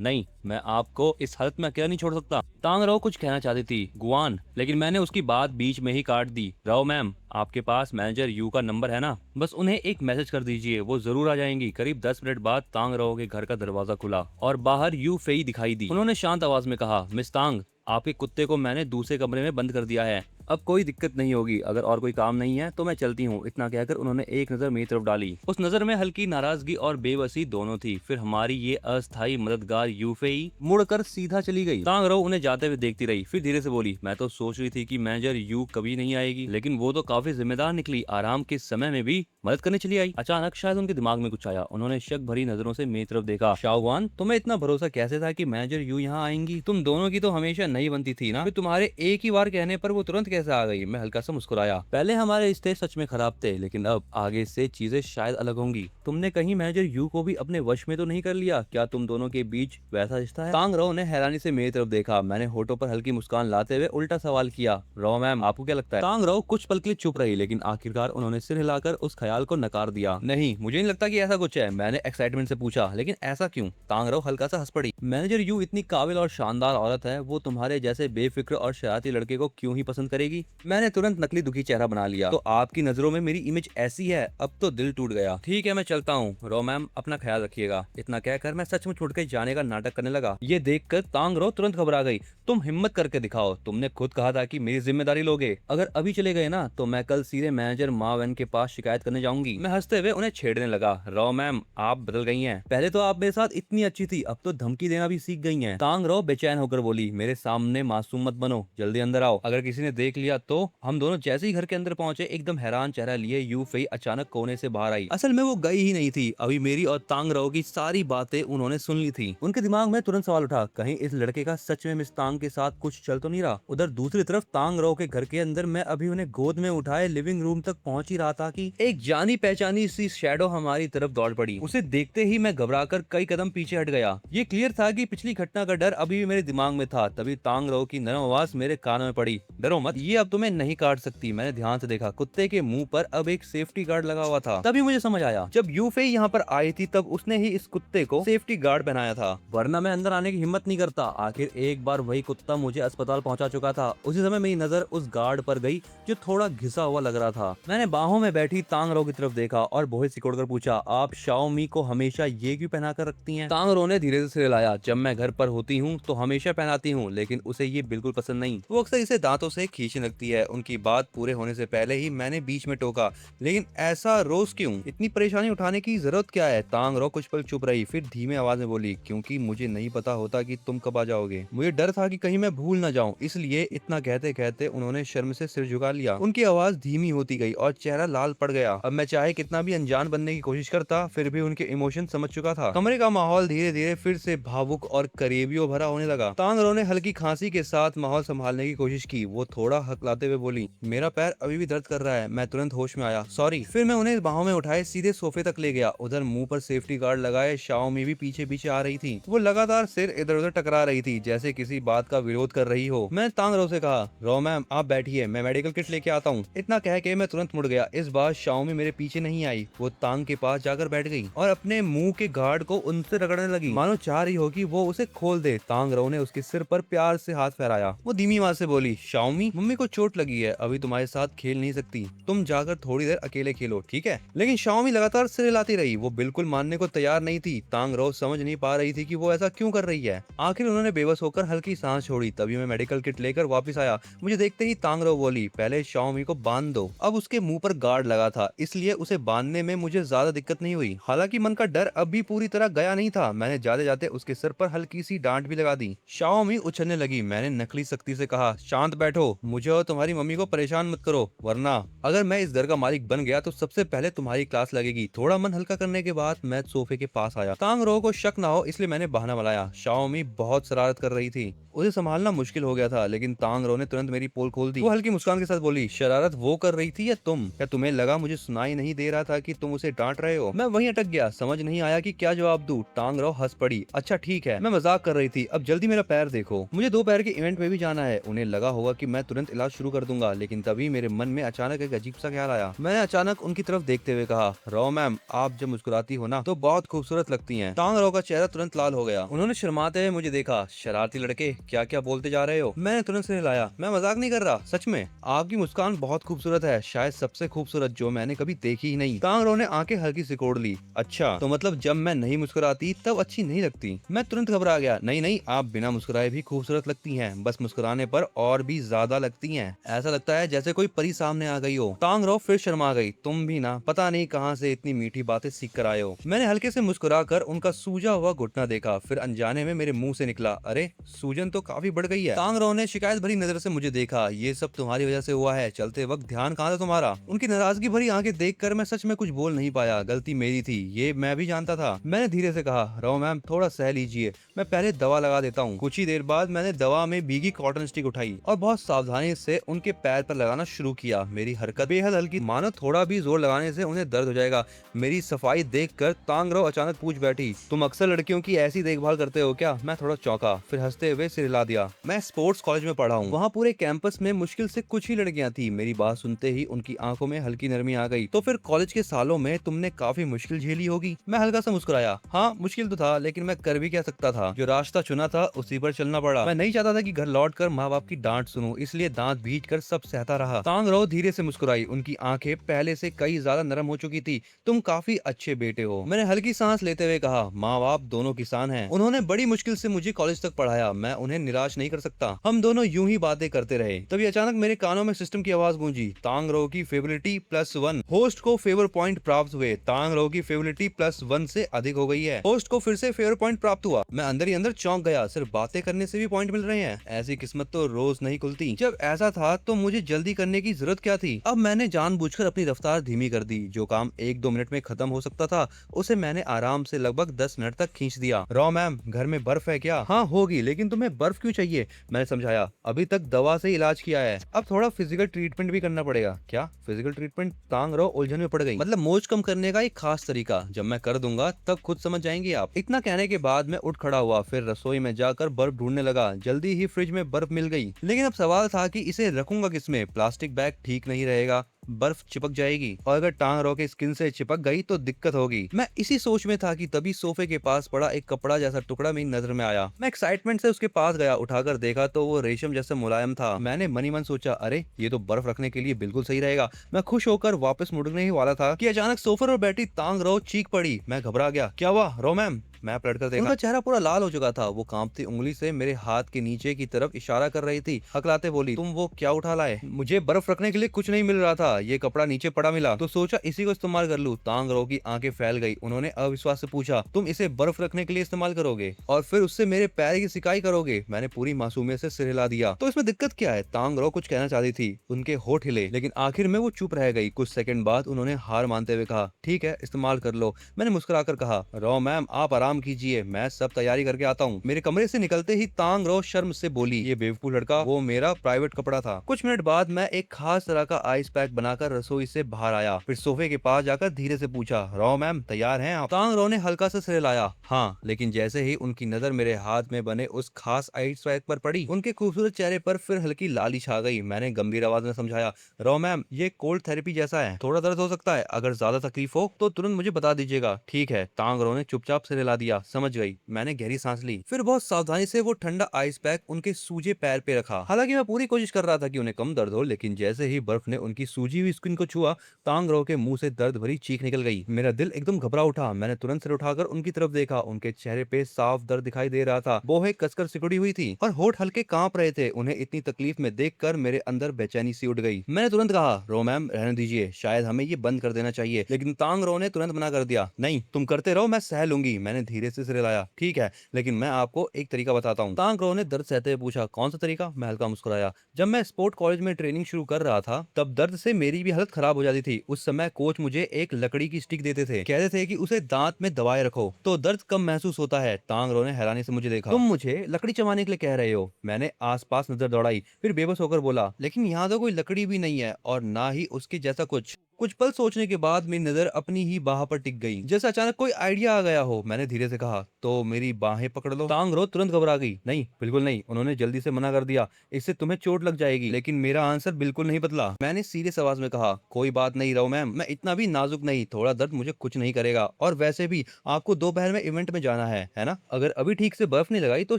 नहीं, मैं आपको इस हालत में अकेला नहीं छोड़ सकता। टांगरो कुछ कहना चाहती थी, गुआन, लेकिन मैंने उसकी बात बीच में ही काट दी। राव मैम, आपके पास मैनेजर यू का नंबर है ना? बस उन्हें एक मैसेज कर दीजिए, वो जरूर आ जाएंगी। करीब 10 मिनट बाद तांग राव के घर का दरवाजा खुला और बाहर यू फेई दिखाई दी। उन्होंने शांत आवाज में कहा, मिस तांग, आपके कुत्ते को मैंने दूसरे कमरे में बंद कर दिया है, अब कोई दिक्कत नहीं होगी। अगर और कोई काम नहीं है तो मैं चलती हूँ। इतना कहकर उन्होंने एक नजर मेरी तरफ डाली। उस नजर में हल्की नाराजगी और बेबसी दोनों थी। फिर हमारी ये अस्थायी मददगार यूफेई मुड़कर सीधा चली गई। तांगरो उन्हें जाते हुए देखती रही, फिर धीरे से बोली, मैं तो सोच रही थी कि मैनेजर यू कभी नहीं आएगी, लेकिन वो तो काफी जिम्मेदार निकली, आराम के समय में भी मदद करने चली आई। अचानक शायद उनके दिमाग में कुछ आया, उन्होंने शक भरी नजरों से मेरी तरफ देखा। शाहवान, तुम्हें इतना भरोसा कैसे था कि मैनेजर यू यहाँ आएंगी? तुम दोनों की तो हमेशा नहीं बनती थी ना, फिर तुम्हारे एक ही बार कहने पर वो तुरंत कैसे आ गई? मैं हल्का सा मुस्कुराया। पहले हमारे रिश्ते सच में खराब थे, लेकिन अब आगे से चीजें शायद अलग होंगी। तुमने कहीं मैनेजर यू को भी अपने वश में तो नहीं कर लिया? क्या तुम दोनों के बीच वैसा रिश्ता है? तांग राव ने हैरानी से मेरी तरफ देखा। मैंने होठों पर हल्की मुस्कान लाते हुए उल्टा सवाल किया, राव मैम, आपको क्या लगता है? तांग राव कुछ पल के लिए चुप रही, लेकिन आखिरकार उन्होंने सिर हिलाकर उस ख्याल को नकार दिया। नहीं, मुझे नहीं लगता कि ऐसा कुछ है। मैंने एक्साइटमेंट से पूछा, लेकिन ऐसा क्यों? तांग राव हल्का सा हंस पड़ी। मैनेजर यू इतनी काबिल और शानदार औरत है, वो तुम्हारे जैसे बेफिक्र और शरारती लड़के को क्यों ही पसंद करेगी? मैंने तुरंत नकली दुखी चेहरा बना लिया। तो आपकी नजरों में मेरी इमेज ऐसी है? अब तो दिल टूट गया। ठीक है, मैं चलता हूँ। रो मैम, अपना ख्याल रखिएगा। इतना कहकर मैं सचमुच उठ के जाने का नाटक करने लगा। ये देखकर तांग रो तुरंत घबरा गई। तुम हिम्मत करके दिखाओ, तुमने खुद कहा था कि मेरी जिम्मेदारी लोगे। अगर अभी चले गए ना तो मैं कल सीधे मैनेजर मावेन के पास शिकायत करने जाऊंगी। मैं हंसते हुए उन्हें छेड़ने लगा। रो मैम, आप बदल गई हैं। पहले तो आप मेरे साथ इतनी अच्छी थी, अब तो धमकी देना भी सीख गई हैं। तांग रो बेचैन होकर बोली, मेरे सामने मासूम मत बनो, जल्दी अंदर आओ। अगर किसी ने देख लिया तो? हम दोनों जैसे ही घर के अंदर पहुंचे, एकदम हैरान चेहरा लिए यू फई अचानक कोने से बाहर आई। असल में वो गई ही नहीं थी, अभी मेरी और तांग राव की सारी बातें उन्होंने सुन ली थी। उनके दिमाग में तुरंत सवाल उठा, कहीं इस लड़के का सच में मिस तांग के साथ कुछ चल तो नहीं रहा? उधर दूसरी तरफ तांग राव के घर के अंदर मैं अभी उन्हें गोद में उठाए लिविंग रूम तक पहुंच ही रहा था कि एक जानी पहचानी सी शैडो हमारी तरफ दौड़ पड़ी। उसे देखते ही मैं घबराकर कई कदम पीछे हट गया। ये क्लियर था कि पिछली घटना का डर अभी भी मेरे दिमाग में था। तभी तांग राव की नरम आवाज मेरे कानों में पड़ी, डरो मत, ये अब तुम्हें नहीं काट सकती। मैंने ध्यान से देखा, कुत्ते के मुंह पर अब एक सेफ्टी गार्ड लगा हुआ था। तभी मुझे समझ आया, जब यूफे यहाँ पर आई थी तब उसने ही इस कुत्ते को सेफ्टी गार्ड पहनाया था, वरना मैं अंदर आने की हिम्मत नहीं करता। आखिर एक बार वही कुत्ता मुझे अस्पताल पहुंचा चुका था। उसी समय मेरी नजर उस गार्ड पर गई जो थोड़ा घिसा हुआ लग रहा था। मैंने बाहों में बैठी तांग रो की तरफ देखा और बोहे सिकोड़कर पूछा, आप शाओमी को हमेशा ये क्यों पहना कर रखती हैं? तांग रो ने धीरे से सिर हिलाया, जब मैं घर पर होती हूँ तो हमेशा पहनाती हूँ, लेकिन उसे ये बिल्कुल पसंद नहीं। वो अक्सर इसे दांतों से खींचने लगती है। उनकी बात पूरे होने से पहले ही मैंने बीच में टोका, लेकिन ऐसा रोज क्यों? इतनी परेशानी उठाने की जरूरत क्या है? तांग रो कुछ पल चुप रही, फिर धीमे आवाज में बोली, क्योंकि मुझे नहीं पता होता कि तुम कब आ जाओगे। मुझे डर था कि कहीं मैं भूल ना जाऊं, इसलिए। इतना कहते कहते उन्होंने शर्म से सिर झुका लिया। उनकी आवाज धीमी होती गई और चेहरा लाल पड़ गया। अब मैं चाहे कितना भी अनजान बनने की कोशिश करता, फिर भी उनके इमोशन समझ चुका था। कमरे का माहौल धीरे धीरे फिर से भावुक और करीबियों भरा होने लगा। तांग रो ने हल्की खांसी के साथ माहौल संभालने की कोशिश की। वो थोड़ा हकलाते हुए बोली, मेरा पैर अभी भी दर्द कर रहा है। मैं तुरंत होश में आया, सॉरी। फिर मैं उन्हें बाहों में उठाए सीधे सोफे तक ले गया। उधर मुंह पर सेफ्टी गार्ड लगाए शाओमी भी पीछे पीछे आ रही थी। वो लगातार सिर इधर उधर टकरा रही थी, जैसे किसी बात का विरोध कर रही हो। मैं तांग रो से कहा, रो मैम, आप बैठिए, मैं मेडिकल किट लेके आता हूँ। इतना कह के मैं तुरंत मुड़ गया। इस बार शाओमी मेरे पीछे नहीं आई, वो तांग के पास जाकर बैठ गई और अपने मुंह के गार्ड को उनसे रगड़ने लगी, मानो चाह रही हो कि वो उसे खोल दे। तांग रो ने उसके सिर पर प्यार से हाथ फहराया। वो धीमी आवाज से बोली, शाओमी, मम्मी को चोट लगी है, अभी तुम्हारे साथ खेल नहीं सकती, तुम जाकर थोड़ी देर अकेले खेलो, ठीक है? लेकिन शाओमी लगातार सिर हिलाती रही, वो बिल्कुल मानने को तैयार नहीं थी। तांग रो समझ नहीं पा रही थी कि वो ऐसा क्यों कर रही है। आखिर उन्होंने बेबस होकर हल्की सांस छोड़ी। तभी मैं मेडिकल किट लेकर वापस आया। मुझे देखते ही तांग रो बोली, पहले शाओमी को बांध दो। अब उसके मुंह पर गार्ड लगा था, इसलिए उसे बांधने में मुझे ज्यादा दिक्कत नहीं हुई। हालांकि मन का डर अब भी पूरी तरह गया नहीं था। मैंने जाते जाते उसके सर पर हल्की सी डांट भी लगा दी। शाओमी उछलने लगी। मैंने नकली सख्ती से कहा, शांत बैठो, मुझे और तुम्हारी मम्मी को परेशान मत करो, वरना अगर मैं इस घर का मालिक बन गया तो सबसे पहले तुम्हारी क्लास लगेगी। थोड़ा मन हल्का करने के बाद मैं सोफे के पास आया। तांग रो को शक ना हो इसलिए मैंने बहाना बनाया। शाओमी बहुत शरारत कर रही थी, उसे संभालना मुश्किल हो गया था, लेकिन तांग रो ने तुरंत मेरी पोल खोल दी। वो हल्की मुस्कान के साथ बोली, शरारत वो कर रही थी या तुम? क्या तुम्हें लगा मुझे सुनाई नहीं दे रहा था कि तुम उसे डांट रहे हो? मैं वहीं अटक गया, समझ नहीं आया कि क्या जवाब दूं। तांग रो हंस पड़ी। अच्छा ठीक है, मैं मजाक कर रही थी, अब जल्दी मेरा पैर देखो, मुझे दोपहर के इवेंट में भी जाना है। उन्हें लगा होगा कि मैं तुरंत इलाज शुरू कर दूंगा, लेकिन तभी मेरे मन में अचानक एक अजीब सा ख्याल आया। मैंने अचानक उनकी तरफ देखते हुए कहा, रो मैम, आप जब मुस्कुराती हो ना तो बहुत खूबसूरत लगती हैं। तांग रो का चेहरा तुरंत लाल हो गया। उन्होंने शर्माते हुए मुझे देखा। शरारती लड़के, क्या क्या बोलते जा रहे हो? मैंने तुरंत से हिलाया। मैं मजाक नहीं कर रहा, सच में आपकी मुस्कान बहुत खूबसूरत है, शायद सबसे खूबसूरत जो मैंने कभी देखी ही नहीं। तांग रो ने आंखें हल्की सिकोड़ ली। अच्छा, तो मतलब जब मैं नहीं मुस्कुराती तब अच्छी नहीं लगती? मैं तुरंत घबरा गया। नहीं नहीं, आप बिना मुस्कुराए भी खूबसूरत लगती हैं, बस मुस्कुराने पर और भी ज्यादा लगती हैं। ऐसा लगता है जैसे कोई परी सामने आ गई हो। तांग रो फिर शर्मा गई। तुम भी ना, पता नहीं कहाँ से इतनी मीठी बातें सीख कर आए हो। मैंने हल्के से मुस्कुरा कर उनका सूजा हुआ घुटना देखा, फिर अनजाने में मेरे मुंह से निकला, अरे सूजन तो काफी बढ़ गई है। तांग रो ने शिकायत भरी नजर से मुझे देखा। ये सब तुम्हारी वजह से हुआ है, चलते वक्त ध्यान कहाँ था तुम्हारा? उनकी नाराजगी भरी आंखें देखकर मैं सच में कुछ बोल नहीं पाया। गलती मेरी थी, ये मैं भी जानता था। मैंने धीरे से कहा, रो मैम थोड़ा सह लीजिए, मैं पहले दवा लगा देता हूँ। कुछ ही देर बाद मैंने दवा में भीगी कॉटन स्टिक उठाई और बहुत सावधानी से उनके पैर पर लगाना शुरू किया। मेरी हरकत बेहद हल्की, मानो थोड़ा भी जोर लगाने से उन्हें दर्द हो जाएगा। मेरी सफाई देखकर तांग रो अचानक पूछ बैठी, तुम अक्सर लड़कियों की ऐसी देखभाल करते हो क्या? मैं थोड़ा चौंका, फिर हंसते हुए सिर हिला दिया। मैं स्पोर्ट्स कॉलेज में पढ़ा हूँ, वहाँ पूरे कैंपस में मुश्किल से कुछ ही लड़कियां थी। मेरी बात सुनते ही उनकी आंखों में हल्की नरमी आ गई। तो फिर कॉलेज के सालों में तुमने काफी मुश्किल झेली होगी? मैं हल्का सा मुस्कुराया। हाँ मुश्किल तो था, लेकिन मैं कर भी क्या सकता था, जो रास्ता चुना था उसी पर चलना पड़ा। मैं नहीं चाहता था कि घर लौट कर माँ बाप की डांट सुनूं, इसलिए दांत भींच कर सब सहता रहा। तांग रो धीरे से मुस्कुराई, उनकी आंखें पहले से कई ज्यादा नरम हो चुकी थी। तुम काफी अच्छे बेटे हो, मैंने हल्की सांस लेते हुए कहा। माँ बाप दोनों किसान हैं, उन्होंने बड़ी मुश्किल से मुझे कॉलेज तक पढ़ाया, मैं उन्हें निराश नहीं कर सकता। हम दोनों यूं ही बातें करते रहे। तभी अचानक मेरे कानों में सिस्टम की आवाज गूंजी, तांग रो की फेवरिटी +1, होस्ट को फेवर पॉइंट प्राप्त हुए। तांग रो की फेवरिटी +1 से अधिक हो गई है। होस्ट को फिर से फेवर पॉइंट प्राप्त हुआ। मैं अंदर ही अंदर चौंक गया, सिर्फ बातें करने से भी पॉइंट मिल रहे हैं, ऐसी किस्मत तो रोज नहीं खुलती। जब ऐसा था तो मुझे जल्दी करने की जरूरत क्या थी? अब मैंने जानबूझकर अपनी रफ्तार धीमी कर दी। जो काम 1-2 मिनट में खत्म हो सकता था उसे मैंने आराम से लगभग 10 मिनट तक खींच दिया। रो मैम, घर में बर्फ है क्या? हाँ होगी, लेकिन तुम्हें बर्फ क्यों चाहिए? मैंने समझाया, अभी तक दवा से इलाज किया है, अब थोड़ा फिजिकल ट्रीटमेंट भी करना पड़ेगा। क्या फिजिकल ट्रीटमेंट? तांग रो उलझन में पड़ गई। मतलब मोच कम करने का एक खास तरीका, जब मैं कर दूंगा तब खुद समझ जाएंगे आप। इतना कहने के बाद मैं उठ खड़ा हुआ, फिर रसोई में जाकर बर्फ ढूंढने लगा। जल्दी ही फ्रिज में बर्फ मिल गई, लेकिन अब सवाल था कि इसे रखूंगा किसमें? प्लास्टिक बैग ठीक नहीं रहेगा, बर्फ चिपक जाएगी, और अगर टांग रो के स्किन से चिपक गई तो दिक्कत होगी। मैं इसी सोच में था कि तभी सोफे के पास पड़ा एक कपड़ा जैसा टुकड़ा मेरी नजर में आया। मैं एक्साइटमेंट से उसके पास गया, उठाकर देखा तो वो रेशम जैसा मुलायम था। मैंने मनी मन सोचा, अरे ये तो बर्फ रखने के लिए बिल्कुल सही रहेगा। मैं खुश होकर वापस मुड़ने ही वाला था कि अचानक सोफे पर बैठी तांग रो चीख पड़ी। मैं घबरा गया, क्या हुआ रो मैम? मैं पलटकर देखा, उनका चेहरा पूरा लाल हो चुका था। वो कांपती उंगली से मेरे हाथ के नीचे की तरफ इशारा कर रही थी। हकलाते बोली, तुम वो क्या उठा लाए? मुझे बर्फ रखने के लिए कुछ नहीं मिल रहा था, ये कपड़ा नीचे पड़ा मिला तो सोचा इसी को इस्तेमाल कर लूं। तांग रो की आंखें फैल गई। उन्होंने अविश्वास से पूछा, तुम इसे बर्फ रखने के लिए इस्तेमाल करोगे और फिर उससे मेरे पैर की सिकाई करोगे? मैंने पूरी मासूमियत से सिर हिला दिया। तो इसमें दिक्कत क्या है? तांग रो कुछ कहना चाहती थी, उनके होठ हिले, लेकिन आखिर में वो चुप रह गई। कुछ सेकंड बाद उन्होंने हार मानते हुए कहा, ठीक है इस्तेमाल कर लो। मैंने मुस्कुराकर कहा, रो मैम आप आराम आराम कीजिए, मैं सब तैयारी करके आता हूँ। मेरे कमरे से निकलते ही तांग रो शर्म से बोली, ये बेवकूफ लड़का, वो मेरा प्राइवेट कपड़ा था। कुछ मिनट बाद मैं एक खास तरह का आइस पैक बनाकर रसोई से बाहर आया, फिर सोफे के पास जाकर धीरे से पूछा, रो मैम तैयार हैं आप? तांग रो ने हल्का सा सिर हिलाया, हाँ। लेकिन जैसे ही उनकी नजर मेरे हाथ में बने उस खास आइस पैक पर पड़ी, उनके खूबसूरत चेहरे पर फिर हल्की लाली छा गई। मैंने गंभीर आवाज में समझाया, रो मैम ये कोल्ड थेरेपी जैसा है, थोड़ा दर्द हो सकता है, अगर ज्यादा तकलीफ हो तो तुरंत मुझे बता दीजिएगा। ठीक है। तांग रो ने चुपचाप सिर हिला दिया, समझ गई। मैंने गहरी सांस ली, फिर बहुत सावधानी से वो ठंडा आइस पैक उनके सूजे पैर पे रखा। हालांकि मैं पूरी कोशिश कर रहा था कि उन्हें कम दर्द हो, लेकिन जैसे ही बर्फ ने उनकी सूजी हुई स्किन को छुआ, तांग रो के मुंह से दर्द भरी चीख निकल गई। मेरा दिल एकदम घबरा उठा। मैंने तुरंत सिर उठाकर उनकी तरफ देखा, उनके चेहरे पे साफ दर्द दिखाई दे रहा था, बोहें कसकर सिकुड़ी हुई थी और होठ हल्के कांप रहे थे। उन्हें इतनी तकलीफ में देखकर मेरे अंदर बेचैनी सी उठ गई। मैंने तुरंत कहा, रो मैम रहने दीजिए, शायद हमें ये बंद कर देना चाहिए। लेकिन तांग रो ने तुरंत मना कर दिया, नहीं तुम करते रहो, मैं सह लूंगी। मैंने धीरे से सिर हिलाया, ठीक है, लेकिन मैं आपको एक तरीका बताता हूँ। तांग रो ने दर्द सहते हुए पूछा, कौन सा तरीका? मैं हल्का मुस्कुराया। जब मैं स्पोर्ट कॉलेज में ट्रेनिंग शुरू कर रहा था, तब दर्द से मेरी भी हालत खराब हो जाती थी। उस समय कोच मुझे एक लकड़ी की स्टिक देते थे, कहते थे कि उसे दांत में दबाए रखो तो दर्द कम महसूस होता है। तांग रो ने हैरानी से मुझे देखा, तुम मुझे लकड़ी चबाने के लिए कह रहे हो? मैंने आसपास नजर दौड़ाई, फिर बेबस होकर बोला, लेकिन यहाँ तो कोई लकड़ी भी नहीं है और ना ही उसके जैसा कुछ। कुछ पल सोचने के बाद मेरी नजर अपनी ही बाह पर टिक गई, जैसे अचानक कोई आइडिया आ गया हो। मैंने धीरे से कहा, तो मेरी बाहें पकड़ लो। तांग रो तुरंत घबरा गई, नहीं बिल्कुल नहीं, उन्होंने जल्दी से मना कर दिया, इससे तुम्हें चोट लग जाएगी। लेकिन मेरा आंसर बिल्कुल नहीं बदला। मैंने सीरियस आवाज में कहा, कोई बात नहीं रो मैम, मैं इतना भी नाजुक नहीं, थोड़ा दर्द मुझे कुछ नहीं करेगा, और वैसे भी आपको दोपहर में इवेंट में जाना है ना? अगर अभी ठीक से बर्फ नहीं लगाई तो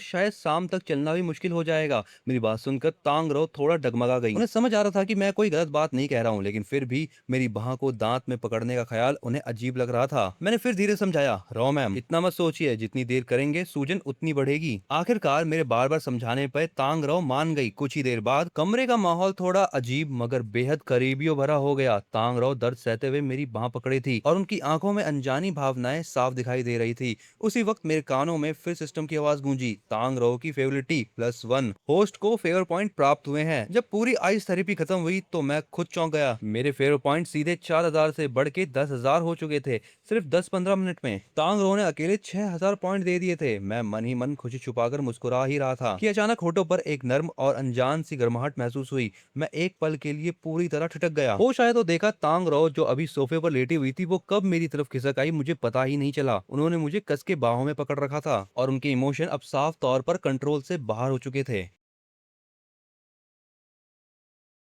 शायद शाम तक चलना भी मुश्किल हो जाएगा। मेरी बात सुनकर तांग रो थोड़ा डगमगा गई। उन्हें समझ आ रहा था कि मैं कोई गलत बात नहीं कह रहा हूँ, लेकिन फिर भी मेरी बाह को दांत में पकड़ने का ख्याल उन्हें अजीब लग रहा था। मैंने फिर धीरे समझाया, रो मैम इतना मत सोचिए, जितनी देर करेंगे सूजन उतनी बढ़ेगी। आखिरकार मेरे बार बार समझाने पर तांग रो मान गई। कुछ ही देर बाद कमरे का माहौल थोड़ा अजीब मगर बेहद करीबियों भरा हो गया। तांग रो दर्द सहते हुए मेरी बाह पकड़ी थी और उनकी आंखों में अनजानी भावनाएं साफ दिखाई दे रही थी। उसी वक्त मेरे कानों में फिर सिस्टम की आवाज गूंजी, तांग रो की फेवरिटी +1 होस्ट को फेवर पॉइंट प्राप्त हुए हैं। जब पूरी आइस थेरेपी खत्म हुई तो मैं खुद चौंक गया। मेरे फेवर पॉइंट सीधे 4000 से बढ़ के 10,000 हो चुके थे, सिर्फ 10-15 मिनट में। तांग रो ने अकेले 6000 पॉइंट दे दिए थे। मैं मन ही मन खुशी छुपाकर मुस्कुरा ही रहा था कि अचानक होठों पर एक नर्म और अनजान सी गर्माहट महसूस हुई। मैं एक पल के लिए पूरी तरह ठिठक गया। होश आया तो देखा तांग रो जो अभी सोफे पर लेटी हुई थी, वो कब मेरी तरफ खिसक आई मुझे पता ही नहीं चला। उन्होंने मुझे कस के बाहों में पकड़ रखा था और उनके इमोशन अब साफ तौर पर कंट्रोल से बाहर हो चुके थे।